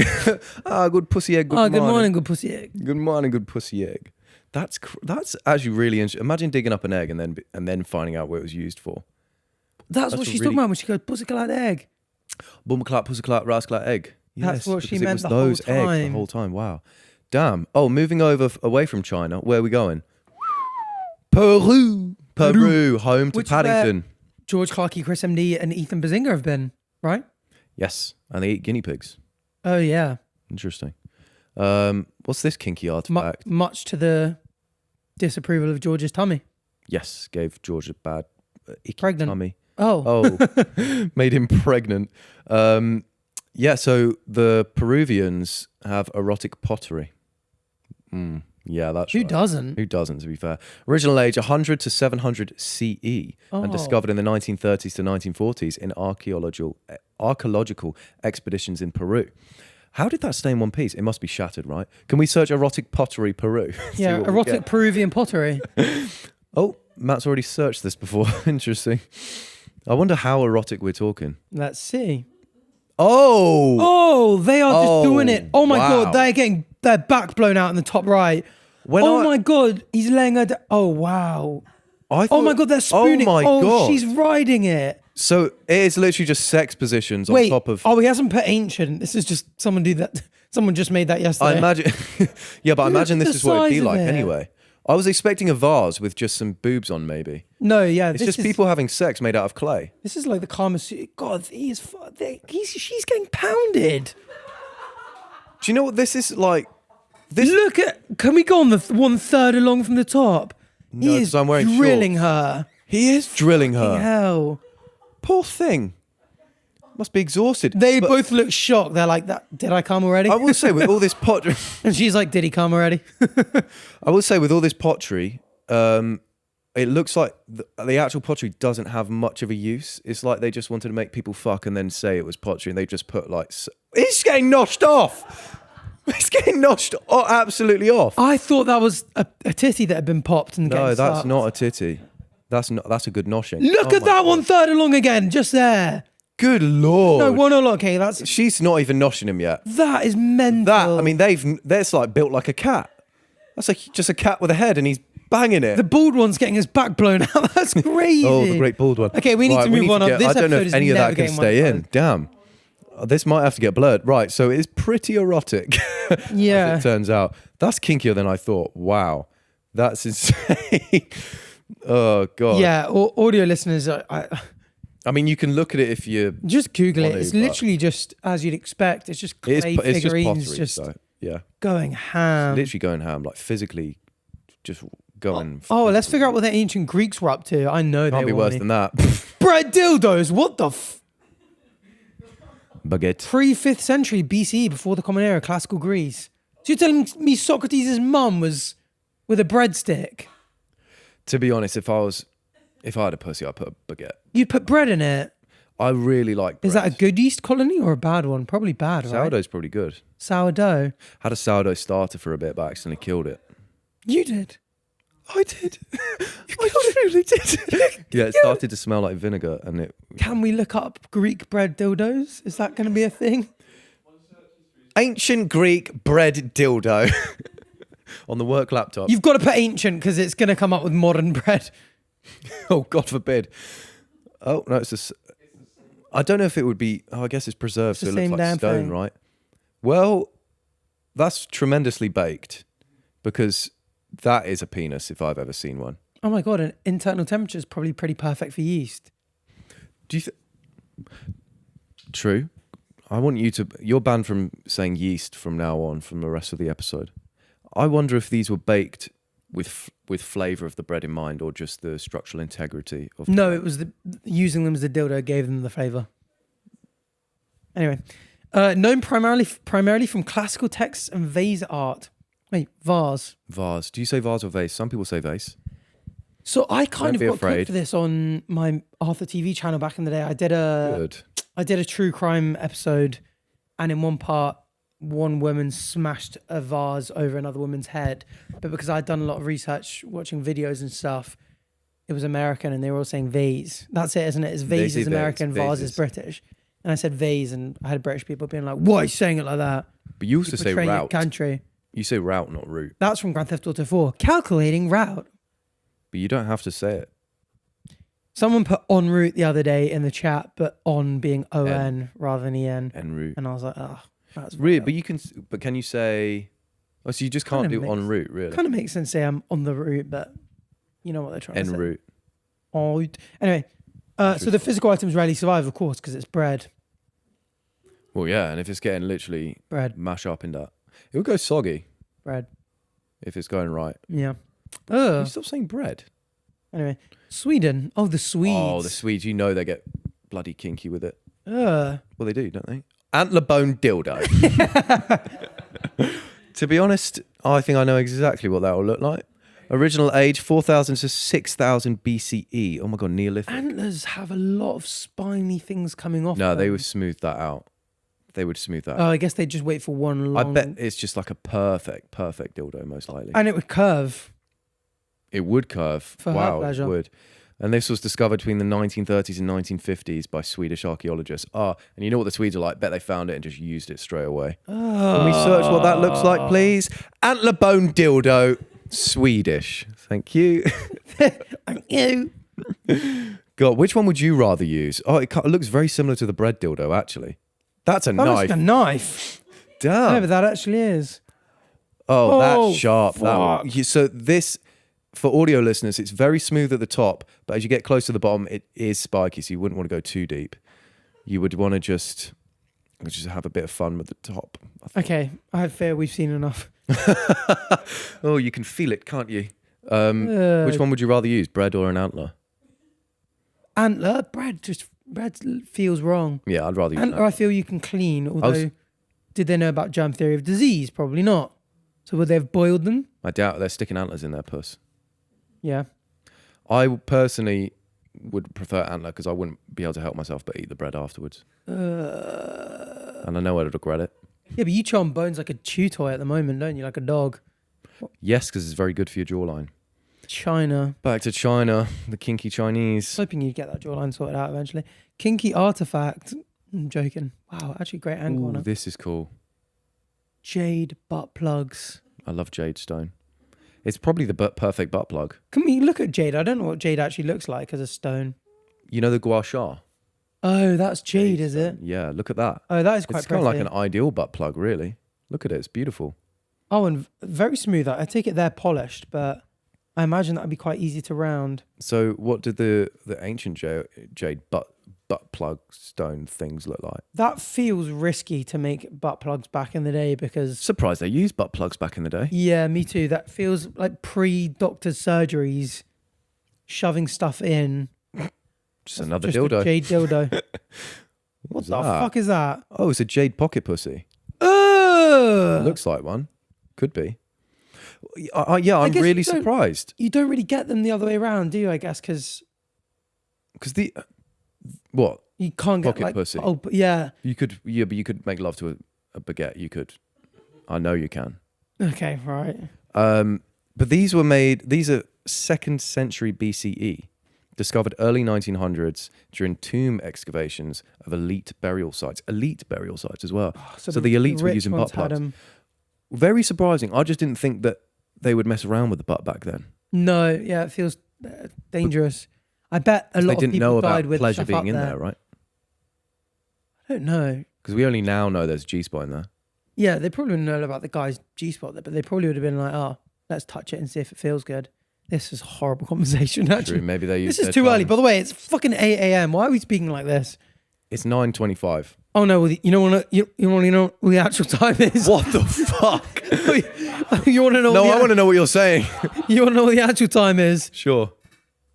Good pussy egg. Good morning, good pussy egg. Good morning, good pussy egg. That's actually really interesting. Imagine digging up an egg and then finding out what it was used for. That's what she's talking about when she goes, pussy clad egg. Bumclat, pussyclat, rasclat, egg. That's what she because meant it was the whole those eggs the time. whole time. Wow. Damn. Oh, moving away from China. Where are we going? Peru, home to Which is where Paddington. George Clarkey, Chris MD, and Ethan Bazinga have been, right? Yes, and they eat guinea pigs. Oh, yeah. Interesting. What's this kinky artifact? Much to the disapproval of George's tummy. Yes, gave George a bad icky Pregnant. tummy. Oh. Made him pregnant. Yeah, so the Peruvians have erotic pottery. Yeah, that's Who right. doesn't? Who doesn't, to be fair? Original age 100 to 700 CE and discovered in the 1930s to 1940s in archaeological expeditions in Peru. How did that stay in one piece? It must be shattered, right? Can we search erotic pottery Peru? See Yeah, what we erotic get? Peruvian pottery. Oh, Matt's already searched this before. Interesting. I wonder how erotic we're talking. Let's see. Oh! Oh, they are just doing it. Oh my wow. God, they're getting their back blown out in the top right. My God, he's laying her down. Oh, wow. Oh my God, they're spooning. Oh my God. She's riding it. So it is literally just sex positions Wait, on top of... oh, he hasn't put ancient. This is just someone do that. Someone just made that yesterday. I imagine... yeah, but I imagine at this the is what it'd be size of like it. anyway. I was expecting a vase with just some boobs on, maybe. No, yeah. It's just people having sex made out of clay. This is like the Kama Sutra. God, she's getting pounded. Do you know what this is like? Look at. Can we go on the 1/3 along from the top? No, He is 'cause I'm wearing drilling shorts. her. He is drilling her. Hell. Poor thing. Must be exhausted. They But both look shocked. They're like, "That did I come already?" I will say with all this pottery, And she's like, "Did he come already?" I will say with all this pottery, it looks like the actual pottery doesn't have much of a use. It's like they just wanted to make people fuck and then say it was pottery, and they just put like, it's getting noshed off. It's getting noshed absolutely off. I thought that was a titty that had been popped and No, getting that's sucked. not a titty. That's a good noshing. Look Oh at my that God. 1/3 along again, just there. Good lord. No, 1 along. Okay, She's not even noshing him yet. that is mental. That I mean, that's like built like a cat. That's like just a cat with a head, and he's banging it. the bald one's getting his back blown out. That's crazy. Oh, the great bald one. Okay, we need to move on. This I don't know episode if is any of never that can getting stay in. 1/3. Damn. This might have to get blurred. Right, so it is pretty erotic. Yeah. As it turns out. That's kinkier than I thought. Wow. That's insane. Oh, God. Yeah, audio listeners, I mean, you can look at it if you... just Google it. Want to, It's but- literally just as you'd expect. It's just clay It's just figurines, pottery, just so, yeah. going ham. Literally going ham, like physically just going... Oh, let's figure out what the ancient Greeks were up to. I know Can't they be were worse than that. bread dildos. What the Baguette. pre-5th century BCE, before the Common Era, classical Greece. So you're telling me Socrates' mum was with a breadstick? To be honest, if I had a pussy, I'd put a baguette. You'd put bread in it. I really like bread. Is that a good yeast colony or a bad one? Probably bad, right? Sourdough's probably good. Sourdough. Had a sourdough starter for a bit, but accidentally killed it. You did. I did. I truly did. Yeah, it started to smell like vinegar, and it. Can we look up Greek bread dildos? Is that going to be a thing? Ancient Greek bread dildo on the work laptop. You've got to put ancient because it's going to come up with modern bread. Oh, God forbid. Oh no, it's just. I don't know if it would be. Oh, I guess it's preserved, It's so the it looks same like damn stone, thing. right? Well, that's tremendously baked, because that is a penis if I've ever seen one. Oh my God, an internal temperature is probably pretty perfect for yeast. Do you? True. I want you to. You're banned from saying yeast from now on, from the rest of the episode. I wonder if these were baked with flavour of the bread in mind, or just the structural integrity of. No, it was using them as a dildo gave them the flavour. Anyway, known primarily from classical texts and vase art. Wait, vase. Vase. Do you say vase or vase? Some people say vase. So I kind Don't of be got afraid. clipped for this on my Arthur TV channel back in the day. I did a true crime episode, and in one part, one woman smashed a vase over another woman's head. But because I'd done a lot of research, watching videos and stuff, it was American, and they were all saying vase. That's it, isn't it? It's vase say is American, vase. vase is British. And I said vase, and I had British people being like, "Why are you saying it like that? But you also You're say betraying your route. country." You say route, not route. That's from Grand Theft Auto 4. Calculating route. But you don't have to say it. Someone put en route the other day in the chat, but on being O-N rather than E-N. En route. And I was like, oh, that's Really? But you can. But can you say? Oh, so you just can't Kinda do en route, really? Kind of makes sense to say I'm on the route, but you know what they're trying to say. En route. Oh, anyway, so the physical items rarely survive, of course, because it's bread. Well, yeah, and if it's getting literally Bread. mash up in that, it would go soggy Bread. if it's going right. Yeah. Can Ugh. you stop saying bread? Anyway, Sweden. Oh, the Swedes. Oh, the Swedes, you know they get bloody kinky with it. Ugh. Well, they do, don't they? Antler bone dildo. To be honest, I think I know exactly what that will look like. Original age 4,000 to 6,000 BCE. Oh my God, Neolithic. Antlers have a lot of spiny things coming off. No, they them. would smooth that out. They would smooth that. Oh, I guess they just wait for one I long. bet it's just like a perfect dildo, most likely. And it would curve. It would curve. For her wow, it pleasure. would. And this was discovered between the 1930s and 1950s by Swedish archaeologists. And you know what the Swedes are like? Bet they found it and just used it straight away. Can we search what that looks like, please? Antler bone dildo, Swedish. Thank you. Thank you. God, which one would you rather use? Oh, it looks very similar to the bread dildo, actually. That's a That looks knife. like a knife. Damn. Yeah, but that actually is. Oh, Oh, that's sharp. That one. fuck. So this, for audio listeners, it's very smooth at the top, but as you get close to the bottom, it is spiky, so you wouldn't want to go too deep. You would want to just Let's just have a bit of fun with the top. I Okay, I have fear we've seen enough. Oh, you can feel it, can't you? Which one would you rather use, bread or an antler? Antler, bread feels wrong. Yeah, I'd rather use Antler, I feel you can clean. Although, did they know about germ theory of disease? Probably not. So would they have boiled them? I doubt they're sticking antlers in their puss. Yeah. I personally would prefer antler because I wouldn't be able to help myself but eat the bread afterwards. And I know I'd regret it. Yeah, but you chew on bones like a chew toy at the moment, don't you? Like a dog. Yes, because it's very good for your jawline. China. Back to China, the kinky Chinese. Hoping you'd get that jawline sorted out eventually. Kinky artifact. I'm joking. Wow, actually great angle on Ooh, it. this is cool. Jade butt plugs. I love jade stone. It's probably the perfect butt plug. Can we look at jade? I don't know what jade actually looks like as a stone. You know the gua sha? Oh, that's jade, is it? Yeah, look at that. Oh, that is quite It's kind of like pretty. an ideal butt plug, really. Look at it, it's beautiful. Oh, and very smooth. I take it they're polished, but I imagine that would be quite easy to round. So what did the ancient jade butt plug stone things look like? That feels risky to make butt plugs back in the day because... Surprised they used butt plugs back in the day. Yeah, me too. That feels like pre-doctor's surgeries, shoving stuff in. Just another Just dildo. a jade dildo. What's What the that? fuck is that? Oh, it's a jade pocket pussy. Ugh! Looks like one. Could be. Yeah, I'm guess really you don't- surprised. You don't really get them the other way around, do you? I guess because Because what? you can't get Pocket like pussy. oh but yeah. But you could make love to a baguette. You could. I know you can. Okay, right. But these are 2nd century BCE, discovered early 1900s during tomb excavations of elite burial sites. Elite burial sites as well. So the elites were rich using ones butt had plugs. 'em. Very surprising. I just didn't think that they would mess around with the butt back then. No, yeah, it feels dangerous. I bet a lot They of didn't people know died about with pleasure stuff being up in there. there, right? I don't know. Because we only now know there's G-spot in there. Yeah, they probably wouldn't know about the guy's G-spot there, but they probably would have been like, oh, let's touch it and see if it feels good. This is a horrible conversation, actually. True, maybe they use This is too early. By the way, it's fucking 8 a.m. Why are we speaking like this? It's 9:25. Oh no! Well, you want to know what the actual time is? What the fuck? You want to know? No, what I want to know what you're saying. You want to know what the actual time is? Sure.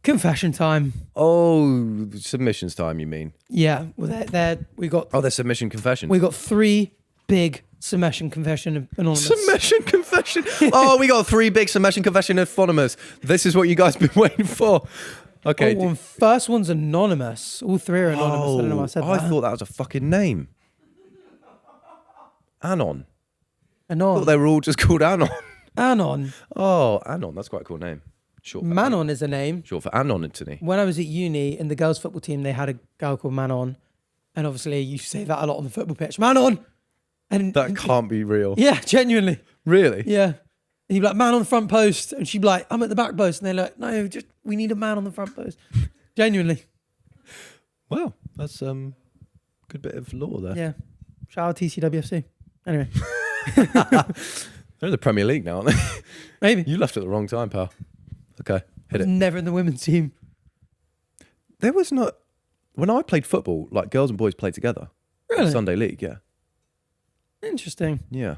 Confession time. Oh, submissions time, you mean? Yeah. Well, we got Oh, there's submission confession. we got 3 big submission confession anonymous. Submission confession. Oh, we got 3 big submission confession anonymous. This is what you guys been waiting for. Okay. Oh, first one's anonymous. All 3 are anonymous. I don't know why I said I that. thought that was a fucking name. Anon. I Anon. thought they were all just called Anon. Anon. Oh, Anon. That's quite a cool name. Short for Manon is a name. Short for Anon, Anthony. When I was at uni in the girls' football team, they had a girl called Manon, and obviously you say that a lot on the football pitch. Manon. And That can't be real. yeah, genuinely. Really? Yeah. And you'd be like, man on the front post. And she'd be like, I'm at the back post. And they're like, no, we need a man on the front post. Genuinely. Wow. That's good bit of lore there. Yeah. Shout out TCWFC. Anyway. They're in the Premier League now, aren't they? Maybe. You left at the wrong time, pal. Okay, hit it. Never in the women's team. There was not... When I played football, like girls and boys played together. Really? Sunday league, yeah. Interesting. Yeah.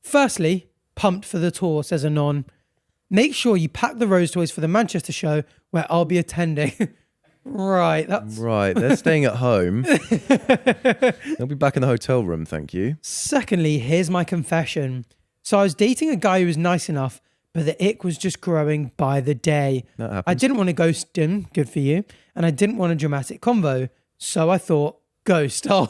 Firstly, pumped for the tour, says Anon. Make sure you pack the Rose Toys for the Manchester show where I'll be attending. Right. Right, they're staying at home. They'll be back in the hotel room, thank you. Secondly, here's my confession. So I was dating a guy who was nice enough, but the ick was just growing by the day. That happens. I didn't want to ghost him, good for you, and I didn't want a dramatic convo. So I thought, ghost. Oh,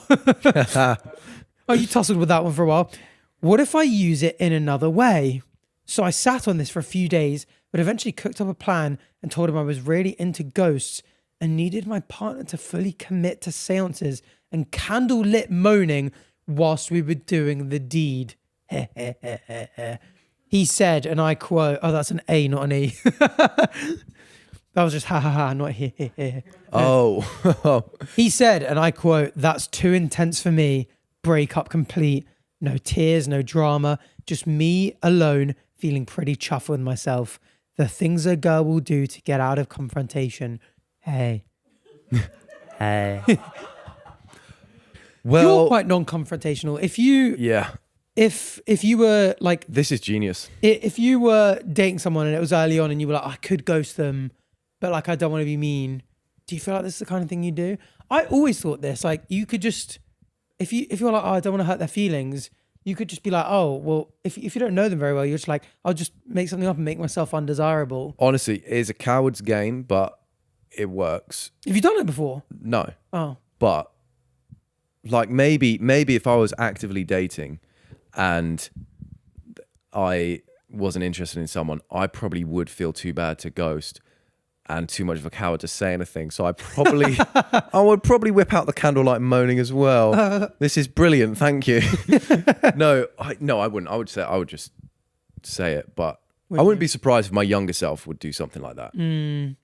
you tussled with that one for a while. What if I use it in another way? So I sat on this for a few days, but eventually cooked up a plan and told him I was really into ghosts and needed my partner to fully commit to seances and candlelit moaning whilst we were doing the deed. He said, and I quote, oh, that's an A, not an E. That was just ha ha ha, not he. Oh. He said, and I quote, that's too intense for me. Breakup complete. No tears, no drama. Just me alone feeling pretty chuffed with myself. The things a girl will do to get out of confrontation. Hey. Hey. Well, you're quite non-confrontational. If you were like, this is genius. If you were dating someone and it was early on and you were like, I could ghost them, but like I don't want to be mean. Do you feel like this is the kind of thing you do? I always thought this, like you could just, if you're like, oh, I don't want to hurt their feelings, you could just be like, oh, well, if you don't know them very well, you're just like, I'll just make something up and make myself undesirable. Honestly, it is a coward's game, but it works. Have you done it before? No. Oh. But like maybe if I was actively dating and I wasn't interested in someone, I probably would feel too bad to ghost and too much of a coward to say anything. So I would probably whip out the candlelight moaning as well. This is brilliant. Thank you. No, I wouldn't. I would just say it, but I wouldn't be surprised if my younger self would do something like that.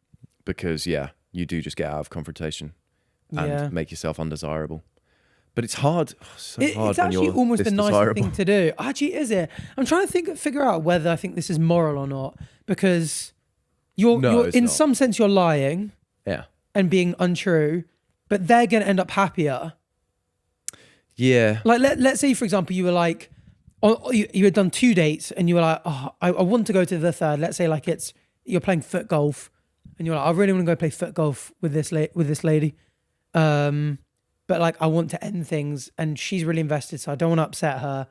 Because you do just get out of confrontation and make yourself undesirable. But it's hard. It's actually almost the nicest thing to do. Actually, is it? I'm trying to figure out whether I think this is moral or not, because you're in some sense you're lying, and being untrue, but they're going to end up happier. Yeah. Like let's say for example you were like, you had done 2 dates and you were like, oh, I want to go to the third. Let's say like you're playing foot golf, and you're like, I really want to go play foot golf with this lady. But like, I want to end things and she's really invested, so I don't want to upset her.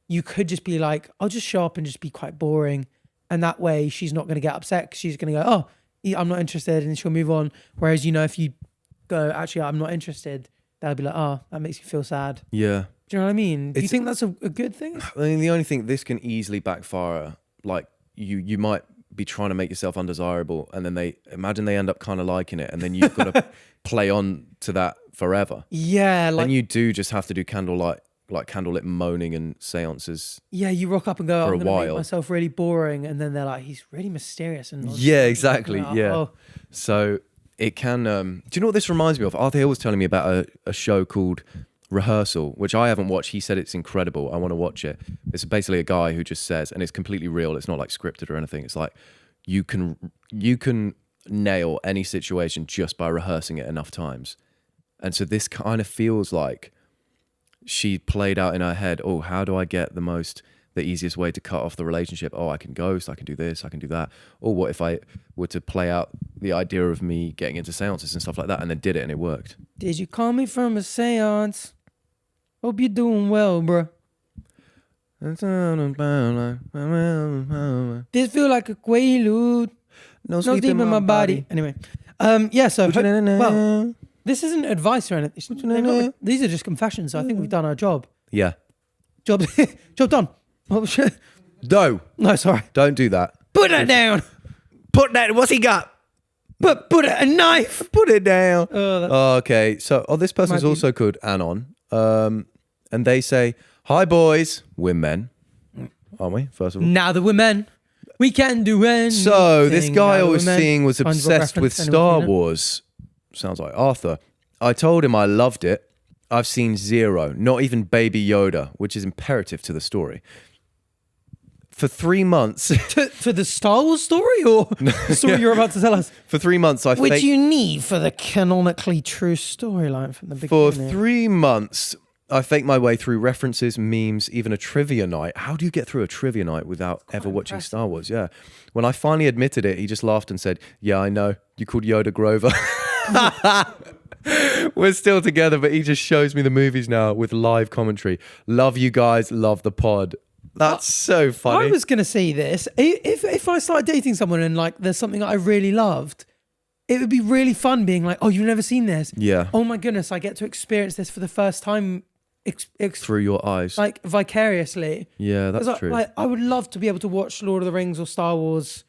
You could just be like, I'll just show up and just be quite boring. And that way she's not going to get upset because she's going to go, oh, I'm not interested, and she'll move on. Whereas, if you go, actually, I'm not interested, they'll be like, oh, that makes you feel sad. Yeah. Do you know what I mean? Do you think that's a good thing? I mean, the only thing, this can easily backfire. Like you might be trying to make yourself undesirable, and then they end up kind of liking it, and then you've got to play on to that forever. Yeah, and you do just have to do candlelit moaning and seances. Yeah, you rock up and go, I'm going to make myself really boring, and then they're like, he's really mysterious and yeah, exactly. Like, yeah. Oh. So it can. Do you know what this reminds me of? Arthur Hill was telling me about a show called Rehearsal, which I haven't watched. He said it's incredible. I want to watch it. It's basically a guy who just says, and it's completely real. It's not like scripted or anything. It's like you can nail any situation just by rehearsing it enough times. And so this kind of feels like she played out in her head, oh, how do I get the easiest way to cut off the relationship? Oh, I can ghost, I can do this, I can do that. Or what if I were to play out the idea of me getting into seances and stuff like that, and then did it and it worked. Did you call me from a seance? Hope you're doing well, bro. This feel like a quaalude. No sleep in my body. Anyway, so this isn't advice or anything. These are just confessions. So I think we've done our job. Yeah. Job done. Oh shit. No, sorry. don't do that. Put that down. Put that. What's he got? Put it, a knife. Put it down. Okay. So, this person's also called Anon. And they say, hi boys. We're men. Aren't we? First of all. Now that we're men, we can do anything. So this guy I was seeing was obsessed with Star Wars. Sounds like Arthur. I told him I loved it. I've seen 0, not even Baby Yoda, which is imperative to the story. For 3 months. To the Star Wars story, or the story you're about to tell us? For 3 months, which you need for the canonically true storyline from the beginning. For 3 months, I faked my way through references, memes, even a trivia night. How do you get through a trivia night without ever watching Star Wars? Yeah. When I finally admitted it, he just laughed and said, yeah, I know. You called Yoda Grover. We're still together, but he just shows me the movies now with live commentary. Love you guys. Love the pod. That's so funny. I was going to say this. If I started dating someone and like there's something that I really loved, it would be really fun being like, oh, you've never seen this? Yeah. Oh my goodness, I get to experience this for the first time. Through your eyes. Like vicariously. Yeah, that's true. Like, I would love to be able to watch Lord of the Rings or Star Wars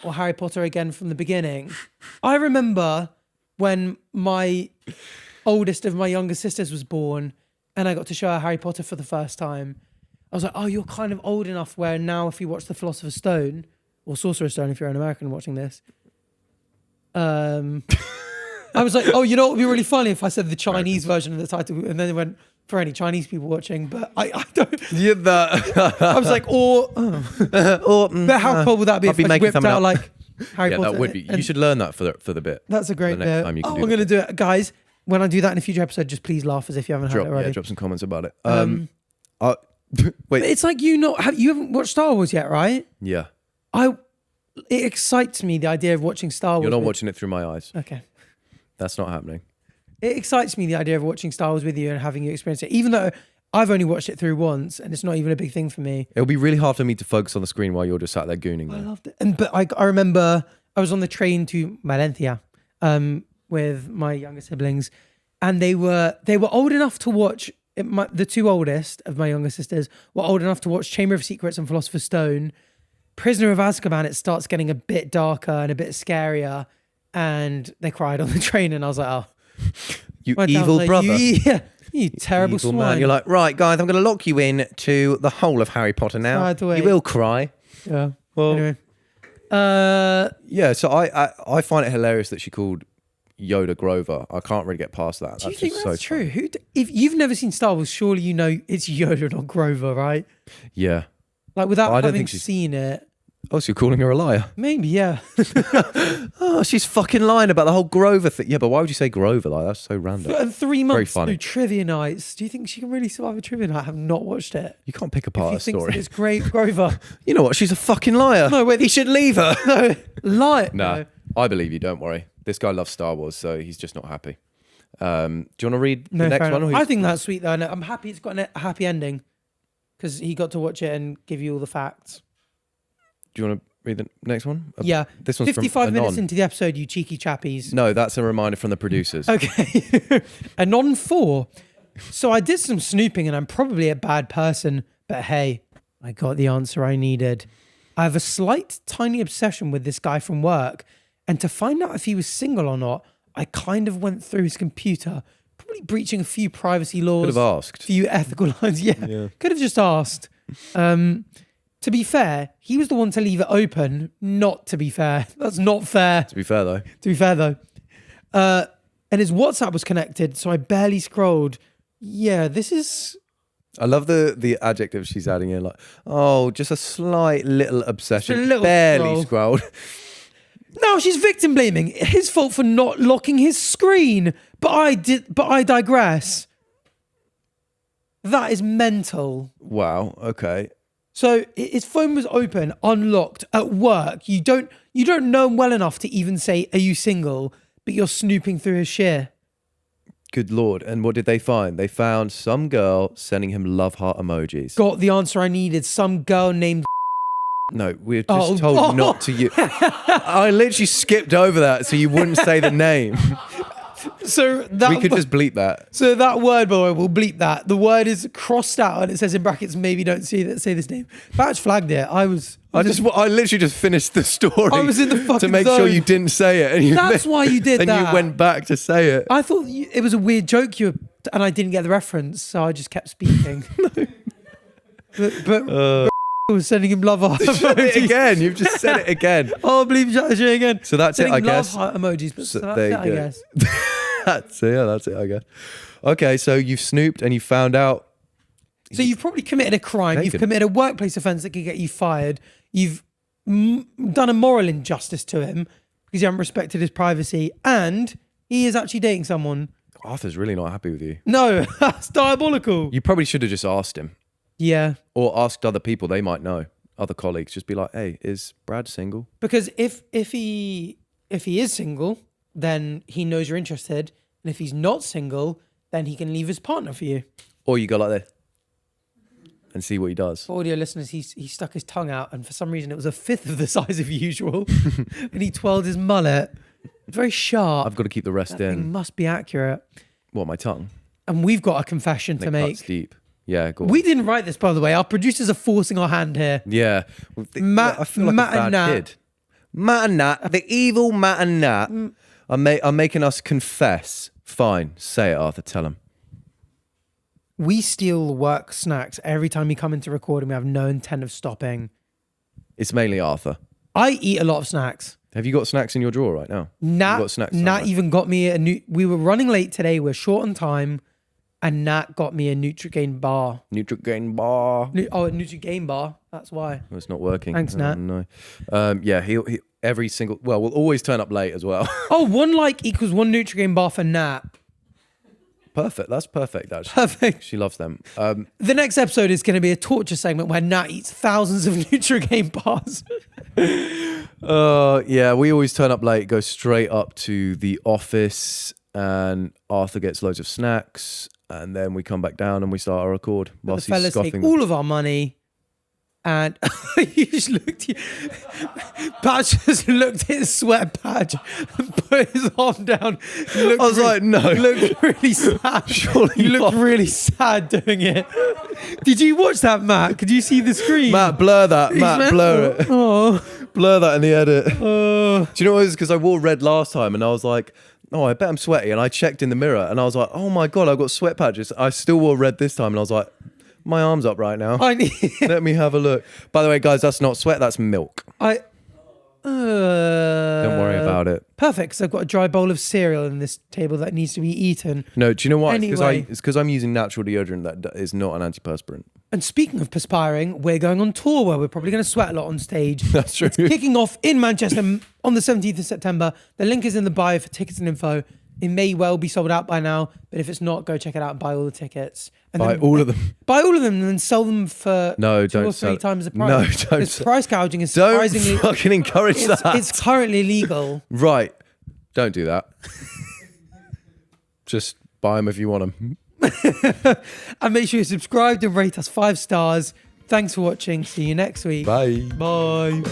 or Harry Potter again from the beginning. I remember when my oldest of my younger sisters was born and I got to show her Harry Potter for the first time. I was like, oh, you're kind of old enough where now if you watch The Philosopher's Stone, or Sorcerer's Stone if you're an American watching this, I was like, oh, you know what would be really funny if I said the Chinese version of the title, and then it went, for any Chinese people watching, but I don't. Yeah, that. I was like, but how cool would that be if I whipped out like Harry Potter? That would be. You should learn that for the bit. That's a great the next bit. time you can I'm going to do it. Guys, when I do that in a future episode, just please laugh as if you haven't heard it already. Yeah, drop some comments about it. Wait, it's like you haven't watched Star Wars yet, right? Yeah. It excites me, the idea of watching Star Wars. You're not watching it through my eyes. Okay. That's not happening. It excites me, the idea of watching Star Wars with you and having you experience it, even though I've only watched it through once and it's not even a big thing for me. It'll be really hard for me to focus on the screen while you're just sat there gooning. I loved it. But I remember I was on the train to Valencia with my younger siblings, and they were old enough to watch, the two oldest of my younger sisters were old enough to watch Chamber of Secrets and Philosopher's Stone. Prisoner of Azkaban, it starts getting a bit darker and a bit scarier, and they cried on the train, and I was like, oh. You evil brother. You terrible evil swine. Man. You're like, right, guys, I'm going to lock you in to the whole of Harry Potter now. You will cry. Yeah. Well, anyway. Yeah, so I find it hilarious that she called Yoda Grover. I can't really get past that. Do you think that's true? If you've never seen Star Wars, surely you know it's Yoda, not Grover, right? Yeah. Like without having seen it. Oh, so you're calling her a liar? Maybe, yeah. Oh, she's fucking lying about the whole Grover thing. Yeah, but why would you say Grover? Like, that's so random. And 3 months through trivia nights. Do you think she can really survive a trivia night? I have not watched it. You can't pick apart a story. It's great, Grover. You know what? She's a fucking liar. No, wait. He should leave her. No, lie. No, I believe you. Don't worry. This guy loves Star Wars, so he's just not happy. Do you want to read the next one? I think that's sweet, though. And I'm happy it's got a happy ending because he got to watch it and give you all the facts. Do you want to read the next one? Yeah. This one's 55 minutes into the episode, you cheeky chappies. No, that's a reminder from the producers. Okay. Anon 4. So I did some snooping and I'm probably a bad person, but hey, I got the answer I needed. I have a slight, tiny obsession with this guy from work, and to find out if he was single or not, I kind of went through his computer, probably breaching a few privacy laws. Could have asked. A few ethical lines. Yeah. Could have just asked. To be fair, he was the one to leave it open. Not to be fair. That's not fair. To be fair, though. And his WhatsApp was connected, so I barely scrolled. Yeah, this is... I love the adjective she's adding in, like, oh, just a slight little obsession. Just a little barely scrolled. No, she's victim blaming. His fault for not locking his screen. But I digress. That is mental. Wow, okay. So his phone was open, unlocked at work. You don't know him well enough to even say, "Are you single?" But you're snooping through his share. Good Lord. And what did they find? They found some girl sending him love heart emojis. Got the answer I needed. Some girl named... No, we're just told not to use... I literally skipped over that so you wouldn't say the name. So that we could just bleep that. So that word, by the way, we'll bleep that. The word is crossed out and it says in brackets, maybe don't say this name. Batch flagged it. I literally just finished the story. I was in the fucking to make zone. Sure you didn't say it. And that's why you did that. And you went back to say it. I thought it was a weird joke and I didn't get the reference, so I just kept speaking. but was sending him love heart emojis. Said it again. You've just said it again. Oh, bleep shit again. So that's sending it, I guess. Love heart emojis, but so that's it, I guess. That's it, I guess. Okay, so you've snooped and you found out. So you've probably committed a crime. You've committed a workplace offence that could get you fired. You've done a moral injustice to him because you haven't respected his privacy, and he is actually dating someone. Arthur's really not happy with you. No, that's diabolical. You probably should have just asked him. Yeah. Or asked other people, they might know. Other colleagues, just be like, hey, is Brad single? Because if he is single, then he knows you're interested. And if he's not single, then he can leave his partner for you. Or you go like this and see what he does. For audio listeners, he stuck his tongue out and for some reason it was a fifth of the size of usual. And he twirled his mullet. Very sharp. I've got to keep the rest that in. Thing must be accurate. What, my tongue? And we've got a confession to make. Cuts deep. Yeah, go on. We didn't write this, by the way. Our producers are forcing our hand here. Yeah. Matt, I feel like Matt a bad and Nat. kid. Matt and Nat, the evil Matt and Nat are making us confess. Fine, say it, Arthur, tell him. We steal work snacks every time we come into recording. We have no intent of stopping. It's mainly Arthur. I eat a lot of snacks. Have you got snacks in your drawer right now? Nat even got me a new... We were running late today. We're short on time. And Nat got me a Nutrigain bar. Nutrigain bar. A Nutrigain bar. That's why. Well, it's not working. Thanks, Nat. No. Yeah, he every single... Well, we'll always turn up late as well. Oh, one like equals one Nutrigain bar for Nat. Perfect. That's perfect, actually. Perfect. She loves them. The next episode is going to be a torture segment where Nat eats thousands of Nutrigame bars. Yeah, we always turn up late, go straight up to the office, and Arthur gets loads of snacks, and then we come back down and we start our record The whilst he's fellas take scoffing. all of our money, and you just looked. Patch just looked at his sweat patch and put his arm down. I was like, no. He looked really sad. Surely he looked not. really sad doing it. Did you watch that, Matt? Could you see the screen? Matt, blur that. Matt, blur it. Oh, Blur that in the edit. oh. Do you know what it was? Because I wore red last time and I was like, oh, I bet I'm sweaty. And I checked in the mirror and I was like, oh my God, I've got sweat patches. I still wore red this time. And I was like, my arm's up right now. I need. Let me have a look. By the way, guys, that's not sweat. That's milk. Don't worry about it. Perfect, because I've got a dry bowl of cereal in this table that needs to be eaten. No, do you know what? Anyway. It's because I'm using natural deodorant that is not an antiperspirant. And speaking of perspiring, we're going on tour where we're probably going to sweat a lot on stage. That's true. It's kicking off in Manchester on the 17th of September. The link is in the bio for tickets and info. It may well be sold out by now, but if it's not, go check it out and buy all the tickets. And Buy then, all of them. Buy all of them and then sell them for No, two don't or three sell- times the No, price. don't Because sell- price gouging is Don't surprisingly... fucking encourage that. It's currently legal. Right. Don't do that. Just buy them if you want them. And make sure you subscribe and rate us 5 stars. Thanks for watching. See you next week. Bye. Bye.